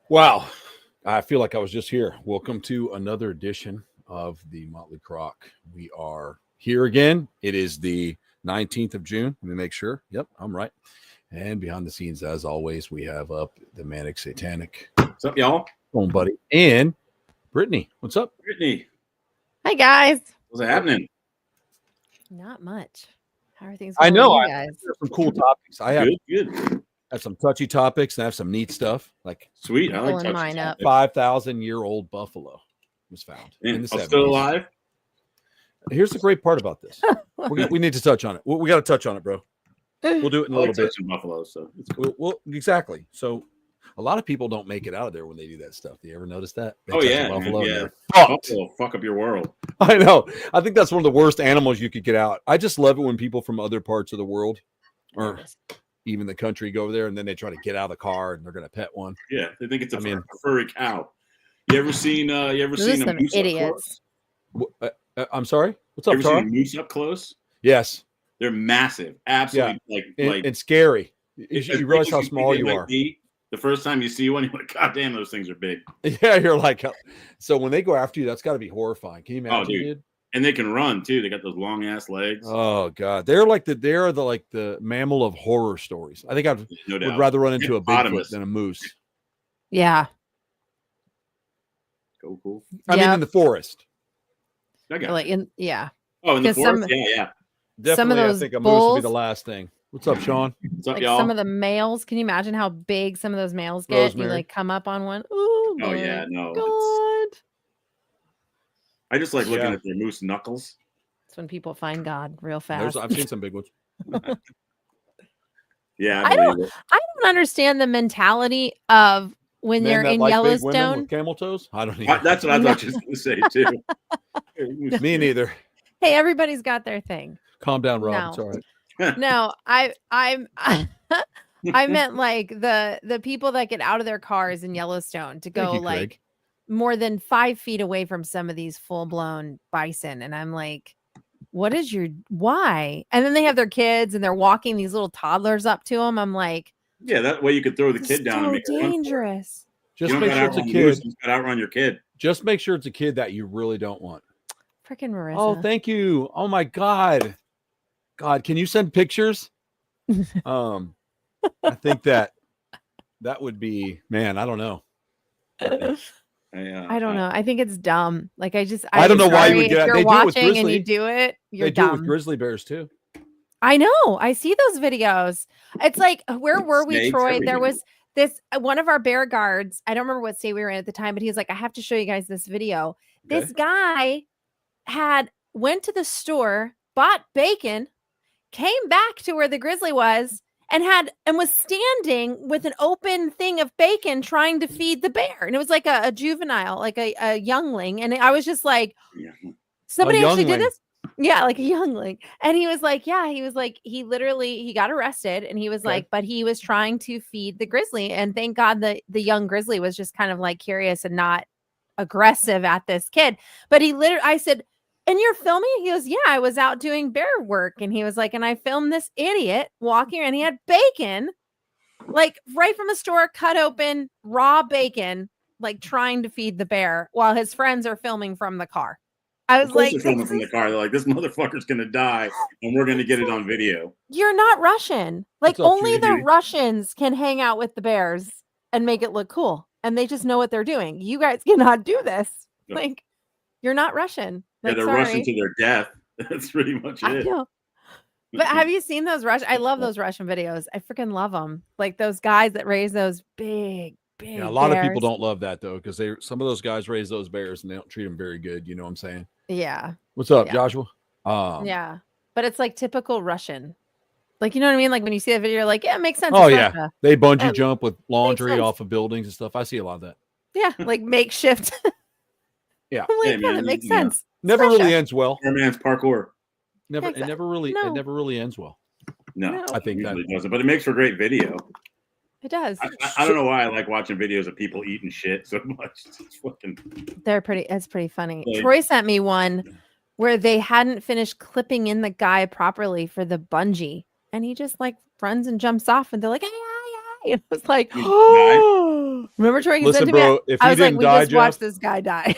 Wow. I feel like I was just here. Welcome to another edition of the Motley Croc. We are here again. It is the 19th of June. Let me make sure. Yep, I'm right. And behind the scenes, as always, we have up the Manic Satanic. What's up, y'all? Home buddy. And Brittany. What's up? Brittany, Hi guys. what's happening? Not much. How are things I going know. with I you guys? have some cool topics. I have, Good. have some touchy topics and I have some neat stuff. Like Sweet. I like Pulling touching mine up. topics. 5,000-year-old buffalo was found in the 70s. Still alive? Here's the great part about this. We need to touch on it. We got to touch on it, bro. We'll do it in a I little like bit. touching buffalo, so it's cool. Well, exactly. So a lot of people don't make it out of there when they do that stuff. Do you ever notice that? They Oh, touch a yeah, buffalo man, and yeah. they're fucked. Buffalo fuck up your world. I know. I think that's one of the worst animals you could get out. I just love it when people from other parts of the world or even the country go over there and then they try to get out of the car and they're going to pet one. Yeah, they think it's a I mean- furry cow. You ever seen Those are a some moose idiots. up close? I'm sorry. What's You up, ever seen Tara? a moose up close? Yes. They're massive. Absolutely And scary. as You realize big how as small think you they might are. be. The first time you see one, you're like, God damn, those things are big. Yeah, you're like, so when they go after you, that's got to be horrifying. Can you imagine, dude. dude? And they can run too. They got those long ass legs. Oh God, they're the mammal of horror stories. I think I No would doubt. rather run into a Bigfoot Hippopotamus. than a moose. Yeah. Cool. I mean, in the forest, I got Like you. in yeah. Oh, in the 'cause forest? some- Yeah. definitely. those I think a moose would be the bulls- last thing. What's up, Sean? What's up, Like y'all? some of the males. Can you imagine how big some of those males get? Rosemary. You like come up on one. Oh, Oh, yeah, no. God. I just like looking Yeah. at their moose knuckles. That's when people find God real fast. I've seen some big ones. Yeah, I I believe it. I don't understand the mentality of when Men you're that in like big women Yellowstone. with camel toes. I don't even. That's what I thought you was going to say, too. Me neither. Hey, everybody's got their thing. Calm down, Rob. It's No. all right. No, I'm I meant like the people that get out of their cars in Yellowstone to Thank go you, like Craig. more than 5 feet away from some of these full blown bison, and I'm like, what is your why? And then they have their kids and they're walking these little toddlers up to them. I'm like, Yeah, that way you could throw the this kid is down so and make it run for it. dangerous. Just You don't make gotta sure it's a outrun the moose, kid. you just gotta outrun your kid. Just make sure it's a kid that you really don't want. Freaking Marissa. Oh, thank you. Oh my God. God, can you send pictures? I think that would be, man, I don't know. I don't know. I think it's dumb. Like I don't know why you would sorry, get if out. you're They do it with watching and grizzly. you do it, you're They do it dumb. with grizzly bears too. I know. I see those videos. It's like, where were we, Snakes, Troy? There everything. was this one of our bear guards. I don't remember what state we were in at the time, but he was like, I have to show you guys this video. Okay. This guy went to the store, bought bacon, came back to where the grizzly was, and was standing with an open thing of bacon trying to feed the bear. And it was like a juvenile, like a youngling. And I was just like, Yeah. somebody actually did youngling. this? Yeah, like a youngling. And he was like, yeah, he was like, he got arrested and he was Okay. like, but he was trying to feed the grizzly. And thank God the young grizzly was just kind of like curious and not aggressive at this kid. But I said, and you're filming? He goes, yeah, I was out doing bear work. And he was like, and I filmed this idiot walking around. He had bacon, like right from a store, cut open, raw bacon, like trying to feed the bear while his friends are filming from the car. I was Of course like, they're filming from the car. They're like, this motherfucker's going to die, and we're going to get it on video. you're not Russian. Like What's up, only the Judy? Russians can hang out with the bears and make it look cool. And they just know what they're doing. You guys cannot do this. No. Like, you're not Russian. Yeah, Like, they're sorry. rushing to their death. That's pretty much I it. know. But have you seen those I love those Russian videos. I freaking love them. Like those guys that raise those big Yeah, a lot of people bears. don't love that though, because some of those guys raise those bears and they don't treat them very good. You know what I'm saying? Yeah. What's up, Yeah. Joshua? Yeah. But it's like typical Russian. Like, you know what I mean? Like when you see that video, you're like, yeah, it makes sense. Oh It's yeah, Russia. they bungee That jump with laundry sense. off of buildings and stuff. I see a lot of that. Yeah. Like makeshift. Yeah. I'm like, Hey, yeah, man, that makes yeah. sense. Never Russia. really ends well. Poor man's parkour. Never. Exactly. It No. never really ends well. No, No. I think that. usually doesn't, but it makes for great video. It does. I don't know why I like watching videos of people eating shit so much. It's fucking. It's pretty funny. Like- Troy sent me one where they hadn't finished clipping in the guy properly for the bungee. And he just like runs and jumps off and they're like, ay, ay, ay. And it was like, You oh, Remember Troy? You said Listen, to me, bro, if I he was like, didn't we die, just watched Jeff, this guy die.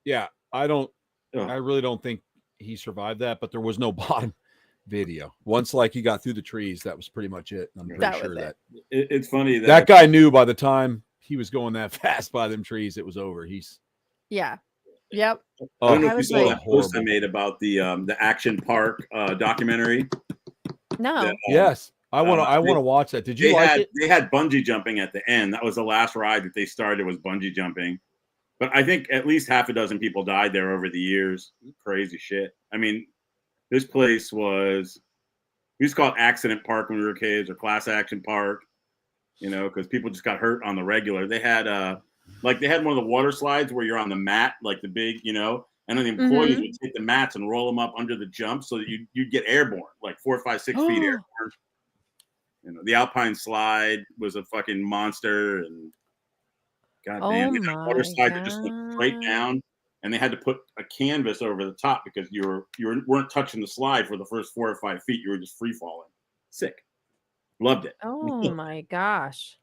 yeah, I Ugh. really don't think he survived that, but there was no bottom video. Once like he got through the trees, that was pretty much it. I'm pretty That sure was it. It's funny that guy knew by the time he was going that fast by them trees, it was over. He's Yeah. Yep. I don't know I if you was saw like- that post I made about the Action Park documentary. No. That, yes. I want they- to watch that. Did you like it? They had bungee jumping at the end. That was the last ride that they started was bungee jumping. But I think at least half a dozen people died there over the years. Crazy shit. I mean, this place was, we used to call it Accident Park when we were kids, or Class Action Park, you know, because people just got hurt on the regular. They had they had one of the water slides where you're on the mat, like the big, you know, and then the employees would take the mats and roll them up under the jump so that you'd get airborne, like 4, 5, 6 feet airborne. You know, the Alpine slide was a fucking monster, and goddamn, the water slide that just went straight down, and they had to put a canvas over the top because you weren't touching the slide for the first 4 or 5 feet. You were just free falling. Sick. Loved it. Oh my gosh.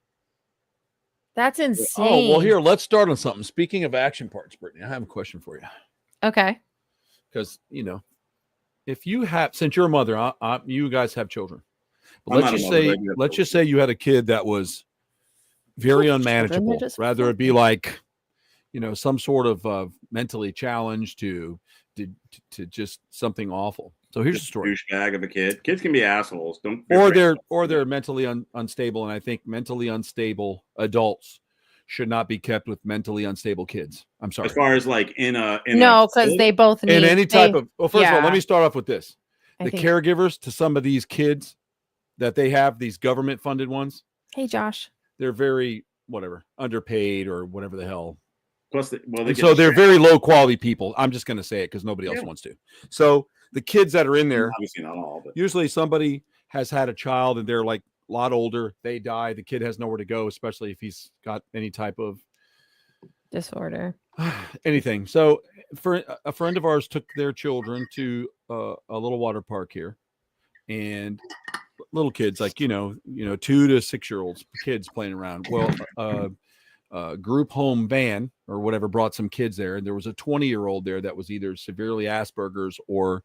That's insane. Oh, well, here, let's start on something. Speaking of action parks, Brittany, I have a question for you. Okay. Because, you know, if you have, since you're a mother, you guys have children. But I'm let's not a just mother, say, but I do have let's just children. say you had a kid that was very Children, they're unmanageable. just Rather it be fun. like, you know, some sort of mentally challenged to just something awful. So here's the Just a story. douchebag of a kid. Kids can be assholes. Don't. Or they're mentally unstable, and I think mentally unstable adults should not be kept with mentally unstable kids. I'm sorry. As far as like in No, because they both need in any type of, well, first of all, let yeah. me start off with this. I The think- caregivers to some of these kids that they have, these government funded ones, Hey, Josh. they're very whatever underpaid or whatever the hell. plus, they And get so they're distracted. very low quality people. I'm just going to say it because nobody else Yeah. wants to. So the kids that are in there, Obviously not all, but usually somebody has had a child and they're like a lot older. They die. The kid has nowhere to go, especially if he's got any type of Disorder. anything. So for a friend of ours took their children to a little water park here, and little kids, like, you know, 2 to 6 year olds, kids playing around. Well, group home van or whatever brought some kids there, and there was a 20-year-old there that was either severely Asperger's or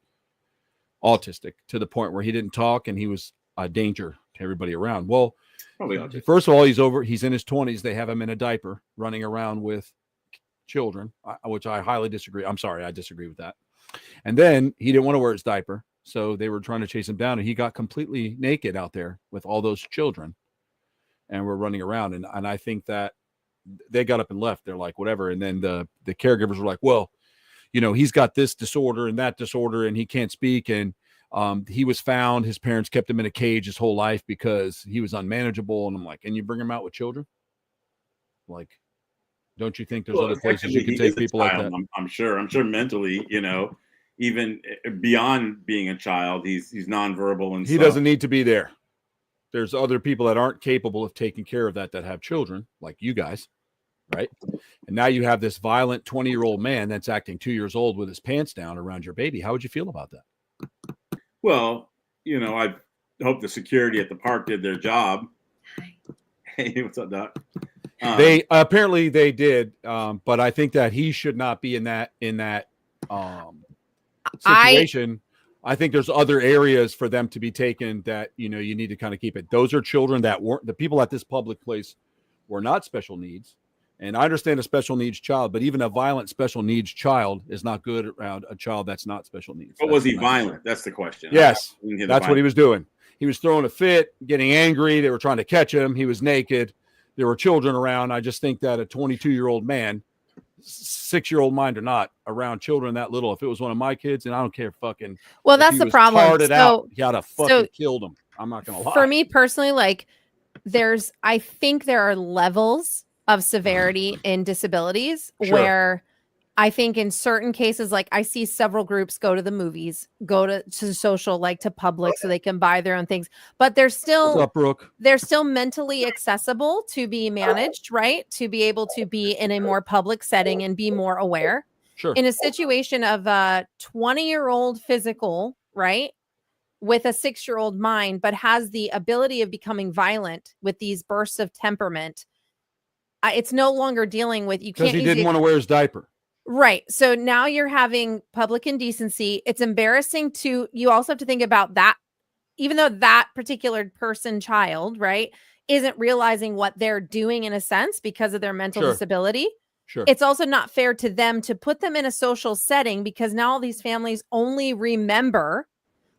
autistic to the point where he didn't talk and he was a danger to everybody around. Well, probably not. first of all, he's in his 20s. They have him in a diaper running around with children, which I highly disagree. I'm sorry, I disagree with that. And then he didn't want to wear his diaper, so they were trying to chase him down, and he got completely naked out there with all those children and were running around. And I think that they got up and left. They're like, whatever. And then the caregivers were like, well, you know, he's got this disorder and that disorder and he can't speak. And he was found, his parents kept him in a cage his whole life because he was unmanageable. And I'm like, and you bring him out with children? Like, don't you think there's other places you can take people like that? I'm sure mentally, you know, even beyond being a child, he's nonverbal and He doesn't need to be there. There's other people that aren't capable of taking care of that have children, like you guys, right? And now you have this violent 20-year-old man that's acting 2 years old with his pants down around your baby. How would you feel about that? Well, you know, I hope the security at the park did their job. Hey, what's up, Doc? They apparently they did, but I think that he should not be in that situation. I think there's other areas for them to be taken that, you know, you need to kind of keep it. Those are children that weren't, the people at this public place were not special needs. And I understand a special needs child, but even a violent special needs child is not good around a child that's not special needs. But was he violent? That's the question. Yes, that's what he was doing. He was throwing a fit, getting angry. They were trying to catch him. He was naked. There were children around. I just think that a 22-year-old man, 6-year-old mind or not, around children that little, if it was one of my kids, and I don't care fucking. Well, that's the problem. Out, he had to fucking killed him. I'm not gonna lie. For me personally, like I think there are levels of severity in disabilities where I think in certain cases, like I see several groups go to the movies, go to social, like to public, so they can buy their own things, but they're still What's up, Brooke? They're still mentally accessible to be managed, right? To be able to be in a more public setting and be more aware. Sure. In a situation of a 20-year-old physical, right, with a 6-year-old mind, but has the ability of becoming violent with these bursts of temperament, it's no longer dealing with you because can't he use didn't want to wear his diaper. Right. So now you're having public indecency. It's embarrassing you also have to think about that, even though that particular child, right, isn't realizing what they're doing in a sense because of their mental disability. Sure. It's also not fair to them to put them in a social setting because now all these families only remember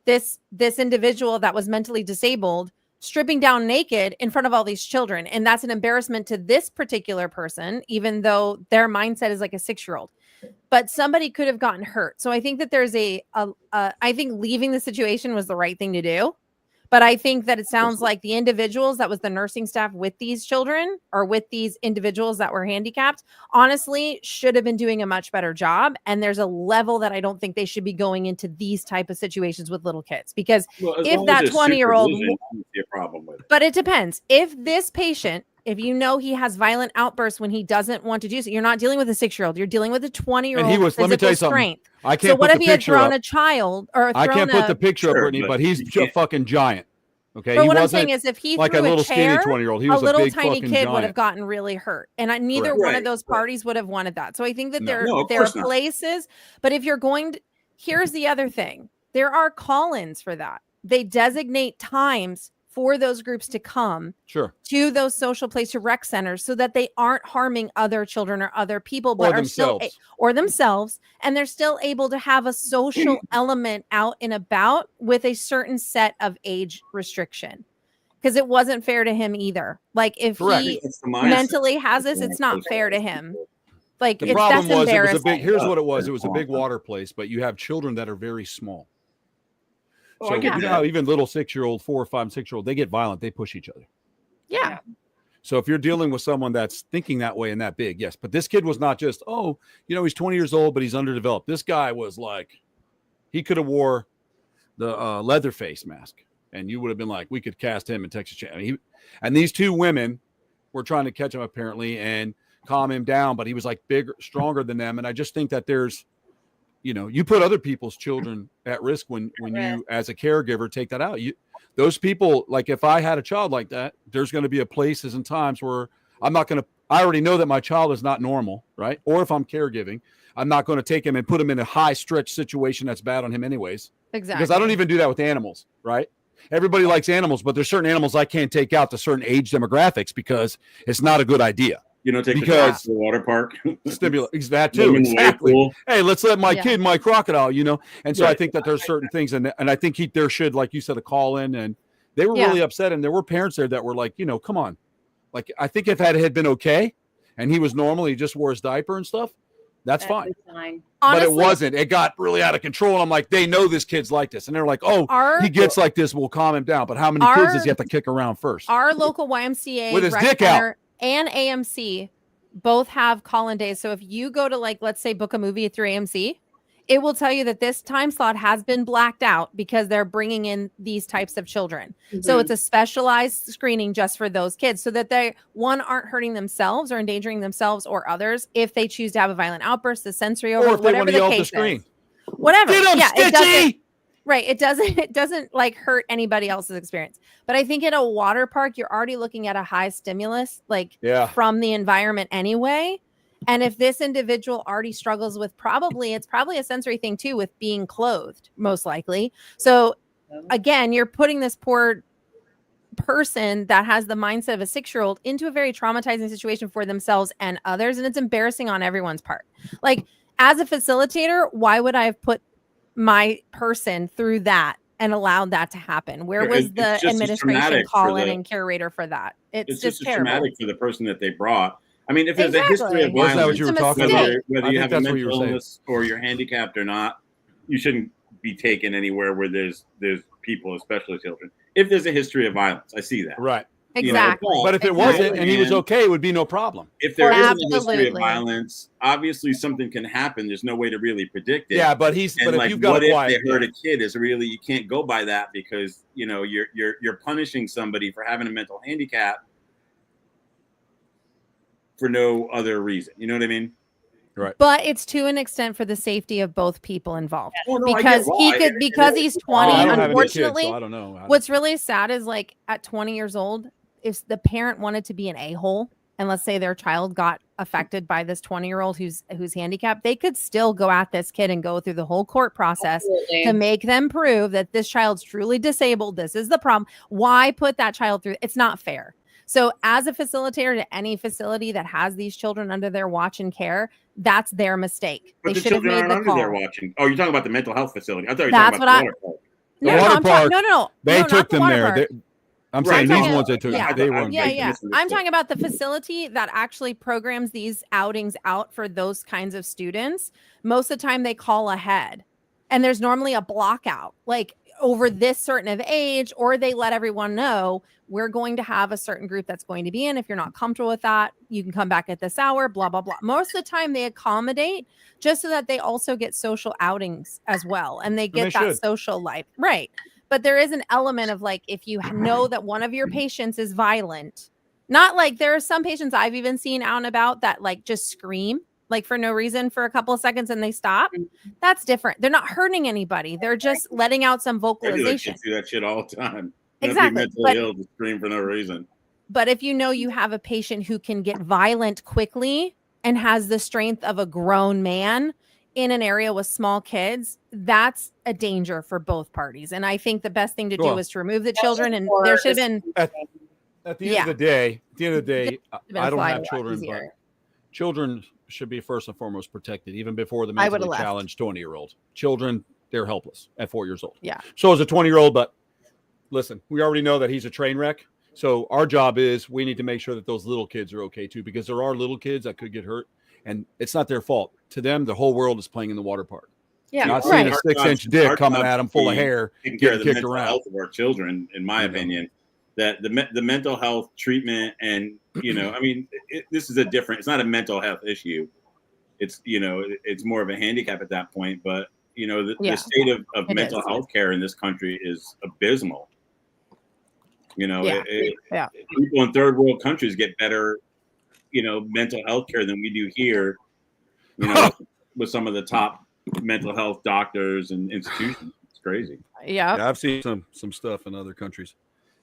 this individual that was mentally disabled stripping down naked in front of all these children. And that's an embarrassment to this particular person, even though their mindset is like a 6-year-old. But somebody could have gotten hurt. So I think that there's I think leaving the situation was the right thing to do. But I think that it sounds like the individuals that was the nursing staff with these children or with these individuals that were handicapped, honestly, should have been doing a much better job. And there's a level that I don't think they should be going into these type of situations with little kids. Because if that 20-year-old, a problem with it. But it depends. If this patient, if you know he has violent outbursts when he doesn't want to do so, you're not dealing with a 6-year-old. You're dealing with a 20-year-old. And he was. Let me tell you something. Strength. I can't. So what if he had thrown up. a child or I can't put the picture up, Sure, Brittany, but he's a fucking giant. Okay. But he what I'm wasn't saying is, if he like threw a little chair, skinny 20-year-old, he was a little big tiny fucking kid giant. would have gotten really hurt, and neither one of those parties would have wanted that. So I think that there are places. But if you're going to, here's the other thing: there are call-ins for that. They designate times for those groups to come to those social place to rec centers so that they aren't harming other children or other people, but are still themselves, and they're still able to have a social element out and about with a certain set of age restriction. Because it wasn't fair to him either. Like if he mentally has this, it's not fair to him. Like the problem that's was embarrassing. it was a big. Here's what it was. It was a big water place, but you have children that are very small. So you know how even little 6-year-old, 4 or 5, 6-year-old, they get violent. They push each other. Yeah. So if you're dealing with someone that's thinking that way and that big, yes. But this kid was not just, he's 20 years old, but he's underdeveloped. This guy was like, he could have wore the leather face mask, and you would have been like, we could cast him in Texas Chainsaw. And these two women were trying to catch him apparently and calm him down, but he was like bigger, stronger than them. And I just think that there's, you put other people's children at risk when you, as a caregiver, take that out. Those people, like if I had a child like that, there's going to be places and times where I already know that my child is not normal, right? Or if I'm caregiving, I'm not going to take him and put him in a high stretch situation that's bad on him anyways. Exactly. Because I don't even do that with animals, right? Everybody likes animals, but there's certain animals I can't take out to certain age demographics because it's not a good idea. You don't take the dog to the water park. Stimulate that too. Exactly. Hey, let's let my kid, my crocodile, And so I think that there's certain things, and I think there should, like you said, a call in, and they were really upset, and there were parents there that were like, come on, like I think if that had been okay, and he was normal, he just wore his diaper and stuff, that's fine. Honestly, but it wasn't. It got really out of control, and I'm like, they know this kid's like this, and they're like, he gets like this, we'll calm him down. But how many kids does he have to kick around first? Our local YMCA with his dick out. And AMC both have call-in days. So if you go to let's say book a movie through AMC, it will tell you that this time slot has been blacked out because they're bringing in these types of children. Mm-hmm. So it's a specialized screening just for those kids so that they aren't hurting themselves or endangering themselves or others if they choose to have a violent outburst, the sensory over, whatever the case is. Whatever. Get him, Stitchy! Right. It doesn't hurt anybody else's experience. But I think at a water park, you're already looking at a high stimulus, from the environment anyway. And if this individual already struggles with it's probably a sensory thing too, with being clothed, most likely. So again, you're putting this poor person that has the mindset of a 6-year-old into a very traumatizing situation for themselves and others. And it's embarrassing on everyone's part. Like as a facilitator, why would I have put my person through that and allowed that to happen? Where was the administration call-in and curator for that? It's just terrible. Traumatic for the person that they brought. I mean, if there's a history of violence, that what you were talking about? Whether you have a mental illness or you're handicapped or not, you shouldn't be taken anywhere where there's people, especially children. If there's a history of violence, I see that. Right. Exactly. But if it wasn't and he was okay, it would be no problem. If there isn't a history of violence, obviously something can happen. There's no way to really predict it. Yeah, but if you've got what if they hurt a kid is really, you can't go by that because you're punishing somebody for having a mental handicap for no other reason. You know what I mean? Right. But it's to an extent for the safety of both people involved. Because he's 20. Unfortunately, kids, so I don't know. What's really sad is at 20 years old, if the parent wanted to be an a-hole and let's say their child got affected by this 20-year-old who's handicapped, they could still go at this kid and go through the whole court process to make them prove that this child's truly disabled. This is the problem. Why put that child through? It's not fair. So as a facilitator to any facility that has these children under their watch and care, that's their mistake. But they the should have children made aren't the under call. there watching. Oh, you're talking about the mental health facility. I thought you were That's talking about what the water park. The water park. No. They no, took not the them water there. park. I'm Right. saying I'm these talking- ones they took. yeah. They weren't. Yeah. I'm talking about the facility that actually programs these outings out for those kinds of students. Most of the time they call ahead, and there's normally a block out, like over this certain of age, or they let everyone know we're going to have a certain group that's going to be in. If you're not comfortable with that, you can come back at this hour, blah, blah, blah. Most of the time they accommodate just so that they also get social outings as well. And they get that social life. Right. But there is an element of like, if you know that one of your patients is violent, not like there are some patients I've even seen out and about that like just scream like for no reason for a couple of seconds and they stop. That's different. They're not hurting anybody. They're just letting out some vocalization. Kids do that shit all the time. Exactly. Mentally ill to scream for no reason. But if you know you have a patient who can get violent quickly and has the strength of a grown man in an area with small kids, that's a danger for both parties. And I think the best thing to do is to remove the children. And there should have been at the end of the day, I don't have children, but children should be first and foremost protected, even before the mentally challenged 20-year-old. Children, they're helpless at 4 years old. Yeah. So as a 20-year-old, but listen, we already know that he's a train wreck. So our job is we need to make sure that those little kids are okay too, because there are little kids that could get hurt, and it's not their fault. To them, the whole world is playing in the water park. Yeah, not seeing a 6-inch dick coming at them full of hair, getting kicked around. Health of our children, in my opinion, that the mental health treatment, and I mean, this is it's not a mental health issue. It's it's more of a handicap at that point. But the state of mental health care in this country is abysmal. People in third world countries get better, mental health care than we do here. With some of the top mental health doctors and institutions. It's crazy. Yeah. I've seen some stuff in other countries,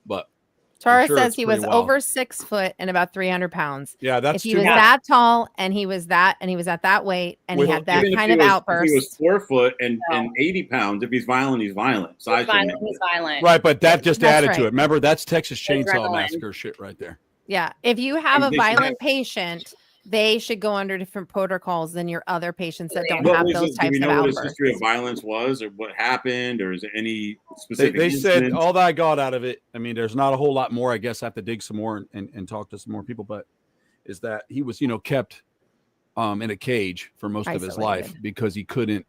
but Tara says he was over 6 foot and about 300 pounds. Yeah, that's if he was that tall and he was at that weight and he had that kind of outburst. If he was 4 foot and 80 pounds, if he's violent, he's violent. He's violent. Right, but that just added to it. Remember, that's Texas Chainsaw Massacre shit right there. Yeah. If you have a violent patient, they should go under different protocols than your other patients that don't have those types of outbursts. Do we know what his history of violence was, or what happened, or is there any specific? They said all that I got out of it. I mean, there's not a whole lot more. I guess I have to dig some more and talk to some more people. But is that he was, kept in a cage for most of his life because he couldn't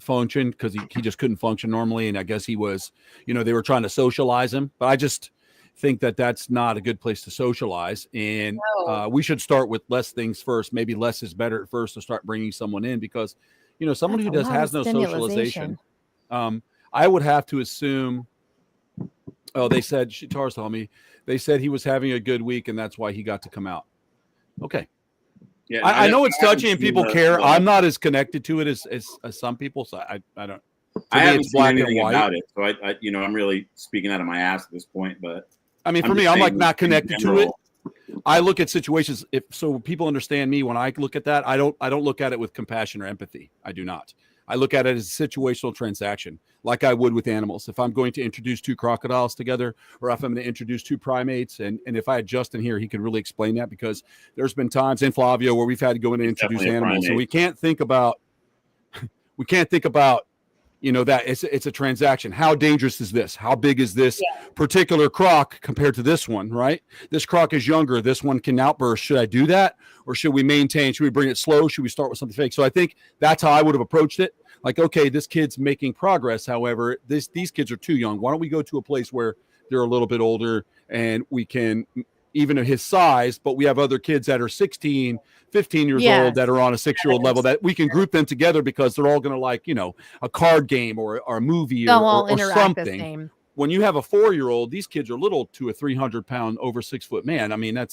function, because he just couldn't function normally. And I guess he was, they were trying to socialize him. But I just think that that's not a good place to socialize, and we should start with less things first. Maybe less is better at first to start bringing someone in, because someone who has no socialization, I would have to assume. Oh, they said Tara's telling me they said he was having a good week and that's why he got to come out. Okay. Yeah, I know it's touchy and people care. I'm not as connected to it as some people, so I don't. I haven't seen anything about it, so I I'm really speaking out of my ass at this point. But I mean, for me, I'm like not connected to it. I look at situations. So people understand me when I look at that. I don't look at it with compassion or empathy. I do not. I look at it as a situational transaction, like I would with animals. If I'm going to introduce two crocodiles together, or if I'm going to introduce two primates, and if I had Justin here, he could really explain that, because there's been times in Flavio where we've had to go in and introduce animals, and we can't think about that it's a transaction. How dangerous is this? How big is this particular croc compared to this one, right? This croc is younger. This one can outburst. Should I do that? Or should we maintain? Should we bring it slow? Should we start with something fake? So I think that's how I would have approached it. Like, okay, this kid's making progress. However, these kids are too young. Why don't we go to a place where they're a little bit older and we can, even at his size, but we have other kids that are 16, 15 years old that are on a 6-year-old level, that we can group them together because they're all going to like, a card game or a movie or something. When you have a 4-year-old, these kids are little to a 300-pound, over 6-foot man. I mean,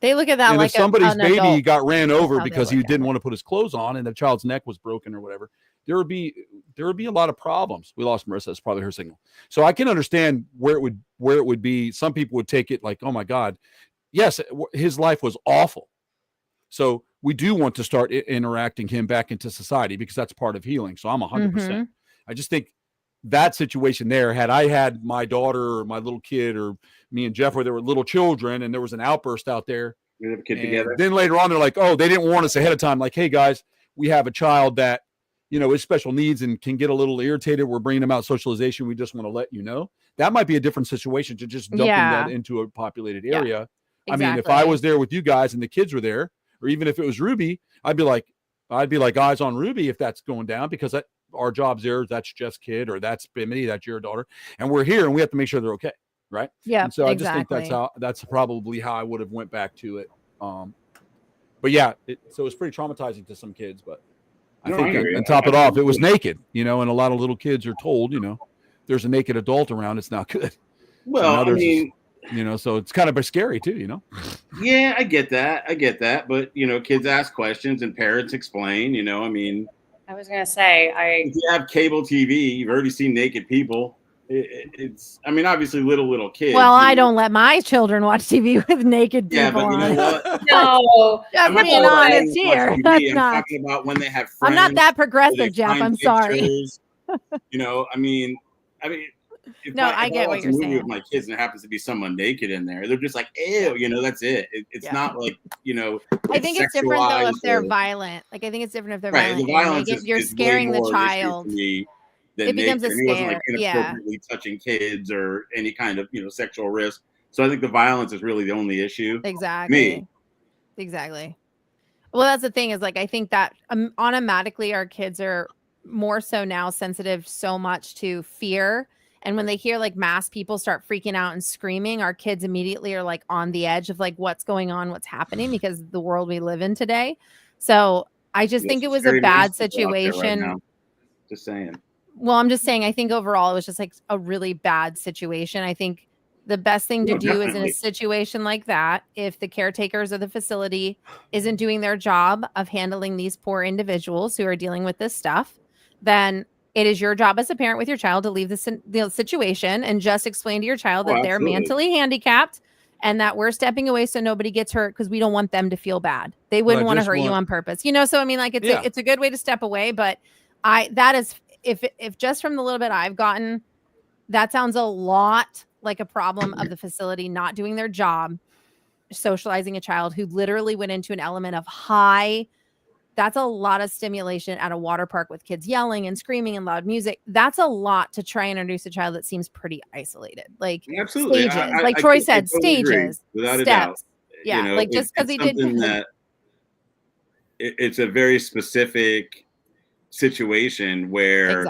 they look at that like if somebody's baby got ran over because he didn't want to put his clothes on and the child's neck was broken or whatever, there would be a lot of problems. We lost Marissa. It's probably her signal. So I can understand where it would be. Some people would take it like, oh my God, yes, his life was awful. So we do want to start interacting him back into society because that's part of healing. So I'm 100%. I just think that situation there, had I had my daughter or my little kid or me and Jeff, where there were little children and there was an outburst out there, We have a kid together. then later on, they're like, oh, they didn't warn us ahead of time. Like, hey guys, we have a child that, is special needs and can get a little irritated. We're bringing them out socialization. We just want to let you know. That might be a different situation to just dumping that into a populated area. Exactly. I mean, if I was there with you guys and the kids were there, or even if it was Ruby, I'd be like eyes on Ruby if that's going down, because our job's there. That's Jeff's kid, or that's Bimini, that's your daughter, and we're here and we have to make sure they're okay, right? Yeah. And so I just think that's probably how I would have went back to it. But yeah, so it's pretty traumatizing to some kids, but I think and top it off, it was naked, and a lot of little kids are told, there's a naked adult around, it's not good. Well, so I mean, so it's kind of scary too, Yeah, I get that. But, kids ask questions and parents explain, I mean. I was going to say, if you have cable TV, you've already seen naked people. It's, I mean, obviously little kids. Well, I don't let my children watch TV with naked people. Yeah, but you know what? no. I'm being honest here. That's I'm not. talking about when they have friends. I'm not that progressive, Jeff. I'm sorry. I mean, no, I get what you're saying. With my kids and there happens to be someone naked in there, they're just like, ew, that's it. It's not like, I think it's different though if they're violent. Like, I think it's different if they're violent. The violence you're scaring the child. It becomes a scare. He wasn't like inappropriately touching kids or any kind of sexual risk. So I think the violence is really the only issue. Exactly. Well, that's the thing, is like, I think that automatically our kids are more so now sensitive so much to fear. And when they hear like mass people start freaking out and screaming, our kids immediately are like on the edge of like what's going on, what's happening, because the world we live in today. So I just think it was a bad situation. Right, just saying. Well, I'm just saying, I think overall it was just like a really bad situation. I think the best thing to do is in a situation like that, if the caretakers of the facility isn't doing their job of handling these poor individuals who are dealing with this stuff, then it is your job as a parent with your child to leave the situation and just explain to your child that they're mentally handicapped and that we're stepping away so nobody gets hurt, because we don't want them to feel bad. They wouldn't want to hurt you on purpose. So I mean, like, it's a good way to step away, but that is, if just from the little bit I've gotten, that sounds a lot like a problem of the facility not doing their job, socializing a child who literally went into an element of high. That's a lot of stimulation at a water park with kids yelling and screaming and loud music. That's a lot to try and introduce a child that seems pretty isolated. Like, absolutely. Stages, like Troy said, totally stages, without steps. A doubt. Yeah, like just because he didn't. That it's a very specific situation where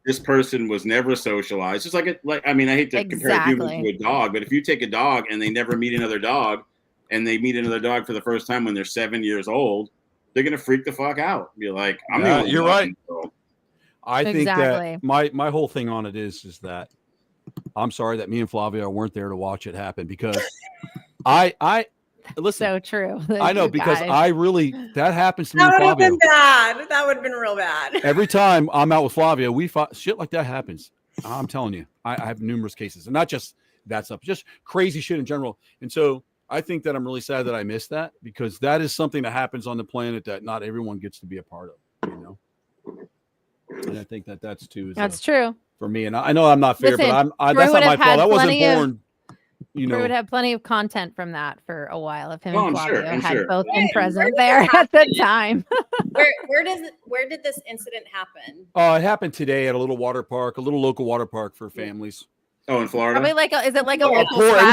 this person was never socialized. Just I hate to compare a human to a dog, but if you take a dog and they never meet another dog, and they meet another dog for the first time when they're 7 years old, they're gonna freak the fuck out. Be like, you're right. I think that my whole thing on it is that I'm sorry that me and Flavia weren't there to watch it happen, because I listen. So true. I know, because that happens to me. That would have been bad. That would have been real bad. Every time I'm out with Flavia, we fought, shit like that happens. I'm telling you, I have numerous cases, and not just that stuff, just crazy shit in general. And so I think that I'm really sad that I missed that, because that is something that happens on the planet that not everyone gets to be a part of, And I think that's too. That's true for me. And I know I'm not fair, Listen, but that's not my fault. I wasn't born. We would have plenty of content from that for a while if him and Flavio I'm had sure. both been present there at the time. Where did this incident happen? It happened today at a little water park, a little local water park for families. Oh, in Florida? Probably is it like a local? It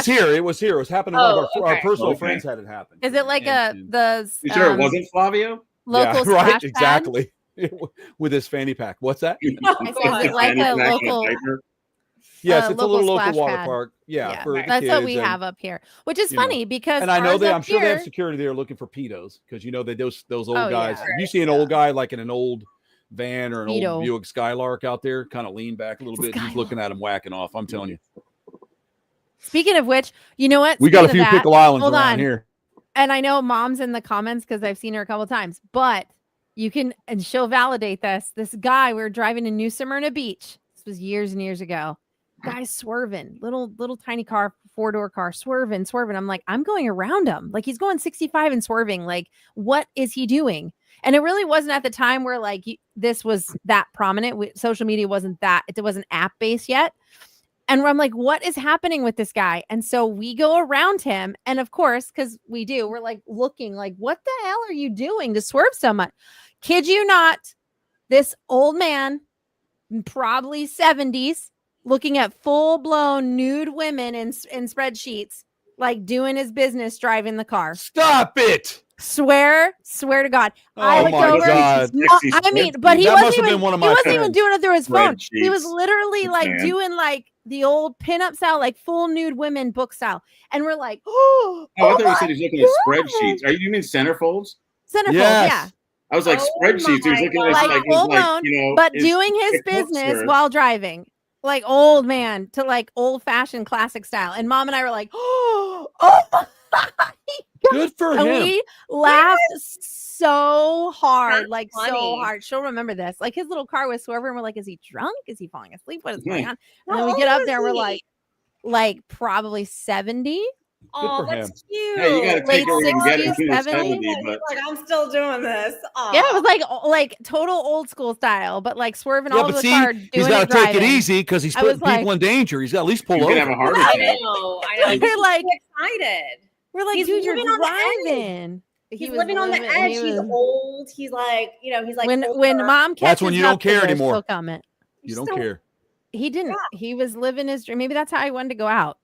was here. It was happening. One of our personal friends had it happen. Is it like You sure it wasn't Flavio? Local right, exactly. With his fanny pack. What's that? Is it like a local? Yes, it's a little local water pad. Park. Yeah, for that's what we have up here, which is funny because. And I know I'm sure they have security there looking for pedos, because those old guys. Yeah. If you see an old guy like in an old van or an old Buick Skylark out there, kind of lean back a little bit, he's looking at him whacking off. I'm telling you. Speaking of which, you know what? We got a few pickle islands around here. And I know Mom's in the comments because I've seen her a couple of times, but you can, and she'll validate this. This guy, we were driving in New Smyrna Beach. This was years and years ago. Guy's swerving, little tiny car, 4-door car, swerving. I'm like, I'm going around him. Like he's going 65 and swerving. Like, what is he doing? And it really wasn't at the time where like this was that prominent. Social media wasn't that, it wasn't app based yet. And I'm like, what is happening with this guy? And so we go around him. And of course, because we're like looking like, what the hell are you doing to swerve so much? Kid you not, this old man, probably 70s, looking at full-blown nude women in spreadsheets, like doing his business, driving the car. Stop it. Swear to God. Oh I looked my over. God. I mean, but he That must wasn't have even, been one of he my wasn't even friends. doing it through his phone. He was Spreadsheets. literally like Man. doing like the old pinup style, like full nude women book style. And we're like, oh, I thought you said he's looking at spreadsheets. Are you mean centerfolds? centerfold, Yes. yeah. I was like Oh spreadsheets. He was my looking at God. like, Full he's like, blown, you know, but his doing his thick books business are- while driving, like old man to like old fashioned classic style. And mom and I were like, oh my God. Good for And him. we laughed so hard, That's like so funny. hard. She'll remember this. Like his little car was swerving. We're like, is he drunk? Is he falling asleep? What is going on? And then we How get old up there and we're was he? like probably 70. Oh, for that's cute. Hey, you got to Late take it where you can get it. 60s, If he was 70s. 70, He's but like, I'm still doing this. Aw. Yeah, it was like total old school style, but like swerving Yeah, all but over the see, car, he's doing got it to take it driving. easy because he's I was putting people like- in danger. He's got to at least pull he's over. gonna have a heart I attack. know. We're like, so excited. we're like, He's dude, you're living on the edge. driving. He's was living on the living- edge. he He's was- old. He's like, he's like when older. mom catches That's when you up don't to care this, anymore. she'll comment. You don't So- care. He didn't. He was living his dream. Maybe that's how he wanted to go out.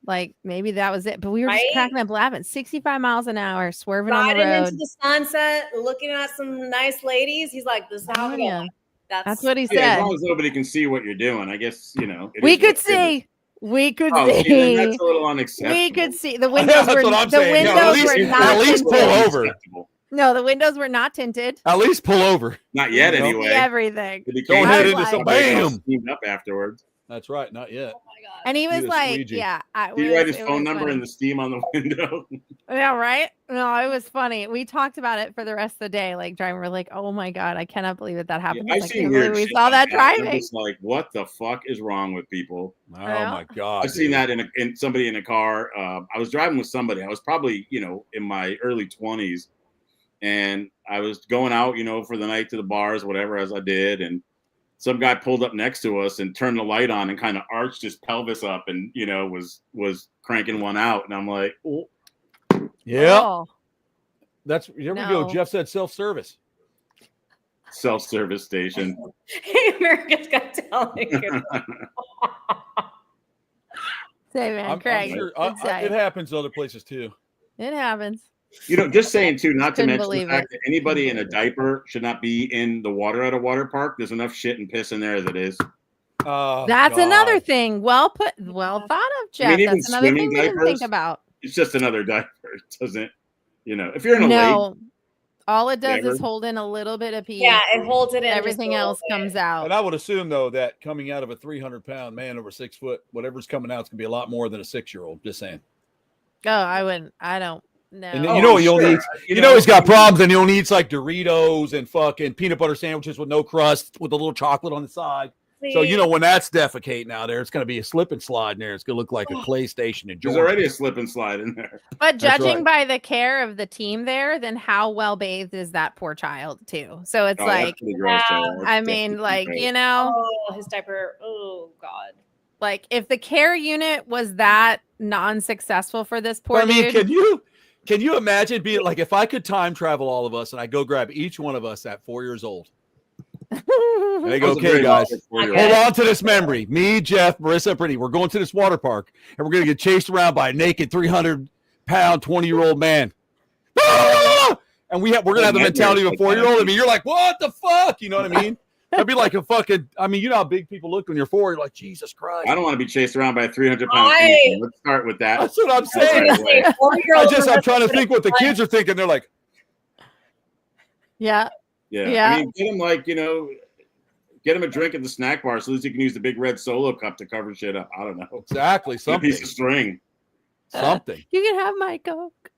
Like maybe that was it. But we were just Right? cracking up laughing. 65 miles an hour, swerving on the riding road. into the sunset, looking at some nice ladies. He's like, this is how Oh, I'm yeah. going. That's what he Yeah, as said. long as nobody can see what you're doing, I guess it We is could what it is. see. We could Oh, see, then see. that's a little unacceptable. We could see. The windows That's were what I'm the saying. windows No, at least- were at not least pull tinted. over. Unacceptable. No, the windows were not tinted. At least pull over. Not yet, You know? anyway. See everything. It Don't became head like- into some bam. Steamed up afterwards. That's right. Not yet. Oh my god. And he was He was like, squeegee. yeah. Did he write his phone number and the steam on the window? Yeah, right? No, it was funny. We talked about it for the rest of the day. Like driving, we're like, oh my God, I cannot believe that happened. I've I seen can't weird believe we shit saw like that I'm driving. just like, what the fuck is wrong with people? Oh Yeah. my God. I've seen dude. that in somebody in a car. I was driving with somebody. I was probably, in my early 20s, and I was going out, for the night to the bars, whatever, as I did, and some guy pulled up next to us and turned the light on and kind of arched his pelvis up and was cranking one out, and I'm like, oh, Yeah. Oh, That's here we No. go. Jeff said self-service. self-service station. Hey, America's Got Talent. say man, I'm Craig. sure it's it happens other places too. It happens. Just saying too, not to Couldn't mention the believe fact it. that anybody in a diaper should not be in the water at a water park. There's enough shit and piss in there as it is. Oh, That's God. another thing. Well put, well thought of, Jeff. even That's another thing swimming we didn't think diapers? about. It's just another diaper. It doesn't, if you're in a lake, No, all it does Whatever. is hold in a little bit of pee. Yeah, it holds it in. Everything just a else little bit. comes out. And I would assume though that coming out of a 300-pound man over 6 foot, whatever's coming out is gonna be a lot more than a 6-year-old. Just saying. Oh, I wouldn't. I don't know. And Oh, you know I'm what you'll sure. need. You know he's got problems, and he'll need like Doritos and fucking peanut butter sandwiches with no crust with a little chocolate on the side. So See, when that's defecating out there, it's going to be a slip and slide in there. It's going to look like a clay station in There's Georgia. already a slip and slide in there. But That's judging right. by the care of the team there, then how well bathed is that poor child too? So it's Oh, that's like, pretty gross, yeah, Taylor. That's I mean, definitely like, gross. oh, his diaper. Oh God. like if the care unit was that non-successful for this poor I mean, dude, can you imagine being like, if I could time travel all of us and I go grab each one of us at 4 years old, and they go, That was a okay, very guys, awkward 4-year-old. hold on to this memory. Me, Jeff, Marissa, and Brittany, we're going to this water park and we're going to get chased around by a naked 300-pound, 20-year-old man. Ah! And we're going to have the mentality of a 4-year-old. I mean, you're like, what the fuck? You know what I mean? That'd be like a fucking, you know how big people look when you're 4. You're like, Jesus Christ. I don't want to be chased around by a 300-pound I- anything. Let's start with that. That's what I'm I was saying. gonna say, 4-year-olds I'm are trying to think what the kids are thinking. They're like, yeah, Yeah. Yeah. I mean, get him get him a drink at the snack bar so at least he can use the big red Solo cup to cover shit up. I don't know. exactly, A something. piece of string. Something. you can have my Coke.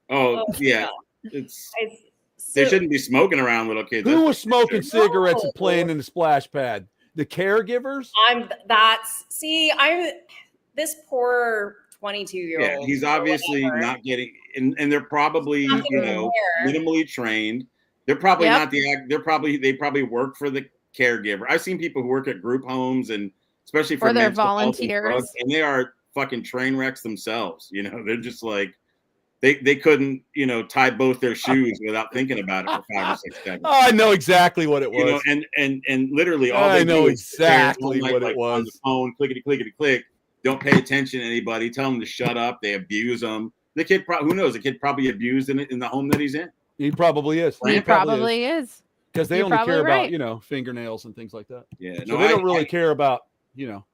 Oh, Oh, yeah. They shouldn't be smoking around little kids. Who That's was smoking for sure. cigarettes and playing in the splash pad? The caregivers. I'm this poor 22-year-old. Yeah, he's obviously not getting, and they're probably, Not you getting know, care. minimally trained. They're probably Yep. not they probably work for the caregiver. I've seen people who work at group homes and especially for Or they're mental health and volunteers. drugs, and they are fucking train wrecks themselves. You know, they're just like they couldn't, you know, tie both their shoes without thinking about it for 5 or 6 seconds. Oh, I know exactly what it was. You know, and literally all I they know do is sit there exactly all night, what it like, on the was. phone, clickety click. Don't pay attention to anybody. Tell them to shut up. They abuse them. The kid, who knows? The kid probably abused in the home that he's in. He probably is. He probably is. Because they You're only probably care right. about, you know, fingernails and things like that. Yeah, So they don't really care about, you know.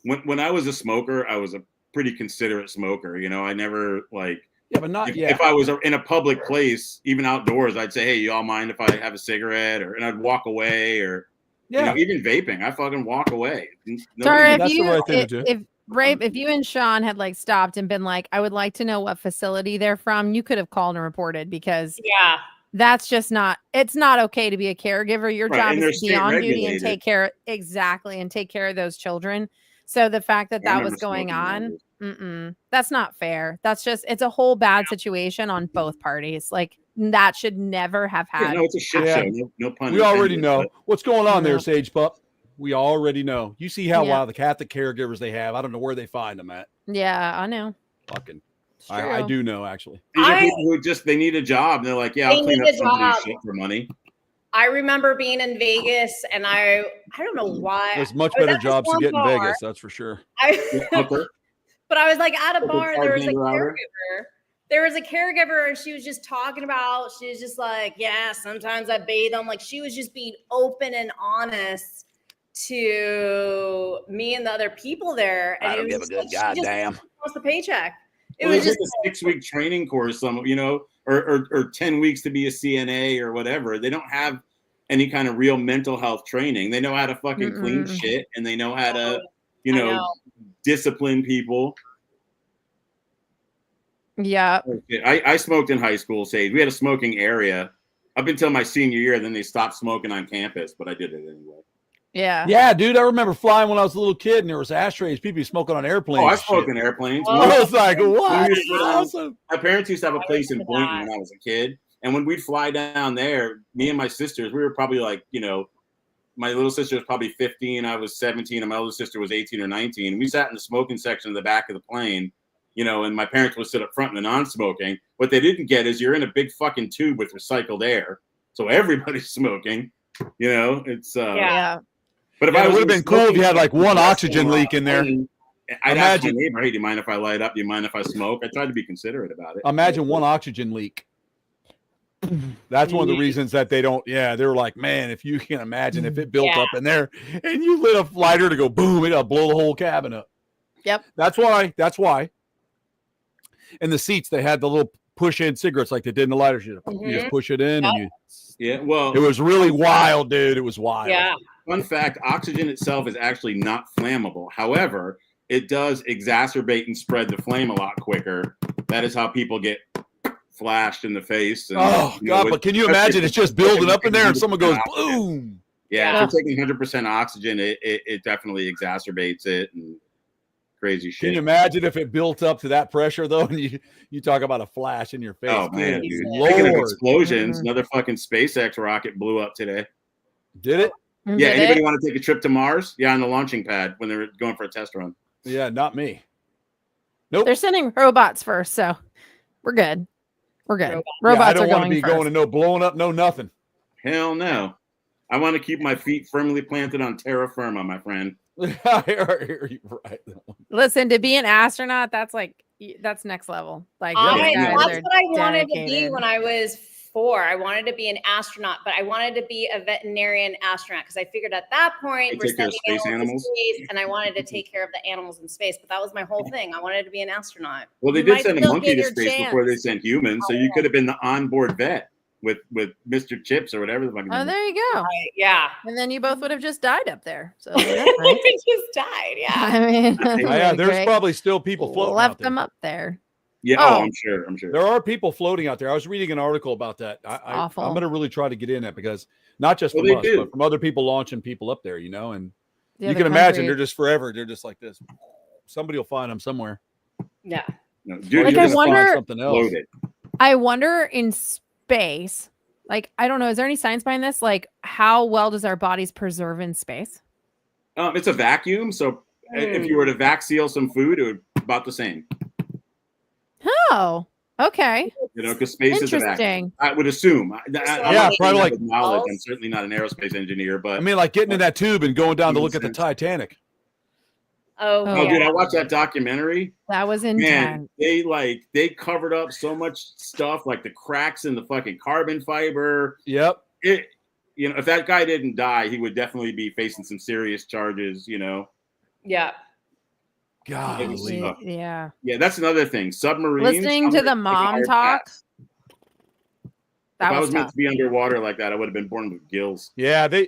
When I was a smoker, I was a pretty considerate smoker. You know, I never like. Yeah, but not If I was in a public place, even outdoors, I'd say, "Hey, y'all mind if I have a cigarette?" And I'd walk away, or you know, even vaping, I fucking walk away. Sorry, that's the right thing to do. If you and Sean had like stopped and been like, I would like to know what facility they're from, you could have called and reported, because that's just not, it's not okay to be a caregiver. Your job is to be on duty and take care of those children. So the fact that that was going on, that's not fair. That's just, it's a whole bad situation on both parties. Like, that should never have had. No, it's a shit show. No pun. We already know what's going on there, No. Sage Pup. We already know. You see how wild the Catholic caregivers they have. I don't know where they find them at. Yeah, I know. Fucking, I do know, actually. These are people who just, they need a job. And they're like, yeah, I'll clean up somebody's shit for money. I remember being in Vegas, and I don't know why. There's much better jobs to get in Vegas, that's for sure. But I was like at a bar, and there was a caregiver. There was a caregiver, and she was just talking about, she was just like, yeah, sometimes I bathe them. Like, she was just being open and honest to me and the other people there. And I don't give a good goddamn. What's the paycheck? It was was just like a 6-week training course, you know, or 10 weeks to be a CNA or whatever. They don't have any kind of real mental health training. They know how to fucking clean shit, and they know how to, you know, discipline people. Yeah. I smoked in high school, Sage. We had a smoking area up until my senior year. Then they stopped smoking on campus, but I did it anyway. Yeah. Yeah, dude. I remember flying when I was a little kid, and there was ashtrays. People smoking on airplanes. Oh, I smoked in airplanes. I was like, what? Awesome. My parents used to have a place in Boynton when I was a kid. And when we'd fly down there, me and my sisters, we were probably like, you know, my little sister was probably 15. I was 17. And my older sister was 18 or 19. And we sat in the smoking section of the back of the plane, you know, and my parents would sit up front in the non-smoking. What they didn't get is you're in a big fucking tube with recycled air. So everybody's smoking, you know, it's, But if it I would have been cool if you had like one oxygen leak in there. I'd ask my neighbor, hey, do you mind if I light up? Do you mind if I smoke? I tried to be considerate about it. Imagine one oxygen leak. That's one of the reasons that they don't. Yeah, they were like, man, if you can imagine if it built up in there and you lit a lighter to go boom, it'll blow the whole cabin up. Yep. That's why. In the seats, they had the little push-in cigarettes like they did in the lighters. You just push it in, and well, it was really wild, dude. It was wild. Yeah. Fun fact: oxygen itself is actually not flammable. However, it does exacerbate and spread the flame a lot quicker. That is how people get flashed in the face. And, God! But can you imagine? It's just building up in there, and someone goes boom. Yeah, if you're taking 100% oxygen, it definitely exacerbates it and crazy shit. Can you imagine if it built up to that pressure though, and you talk about a flash in your face? Oh man, dude! Lord. Speaking of explosions, another fucking SpaceX rocket blew up today. Did it? Yeah. Anybody want to take a trip to Mars? Yeah, on the launching pad when they're going for a test run. Yeah, not me. Nope. They're sending robots first, so we're good. We're good. I Robots don't are want going to be first. going to no blowing up, no nothing. Hell no. I want to keep my feet firmly planted on terra firma, my friend. You're right. Listen, to be an astronaut, that's next level. Like that's what I wanted to be when I was 4. I wanted to be an astronaut, but I wanted to be a veterinarian astronaut because I figured at that point we're sending animals to space, and I wanted to take care of the animals in space. But that was my whole thing. I wanted to be an astronaut. Well, they did send a monkey to space before they sent humans, so you could have been the onboard vet with Mr. Chips or whatever the fuck. Oh, there you go. Right, yeah. And then you both would have just died up there. So we just died. Yeah. I mean, there's probably still people floating left out there. them up there. Yeah. Oh. I'm sure. There are people floating out there. I was reading an article about that. I'm going to really try to get in it because not just from us, but from other people launching people up there, and you can imagine they're just forever. They're just like this. Somebody will find them somewhere. Yeah. No, dude, like, I wonder, something else. I wonder in space, like, I don't know. Is there any science behind this? Like, how well does our bodies preserve in space? It's a vacuum. So if you were to vac seal some food, it would be about the same. Oh, okay. Because space is a vacuum. I would assume. Probably like knowledge. I'm certainly not an aerospace engineer, but I mean, like getting in that tube and going down to look at the Titanic. Oh, dude, I watched that documentary. That was intense. Man, they covered up so much stuff, like the cracks in the fucking carbon fiber. Yep. If that guy didn't die, he would definitely be facing some serious charges. Yeah. Golly. Yeah. Yeah, that's another thing. Submarines. Listening to the mom talk. If I was meant to be underwater like that, I would have been born with gills. Yeah, there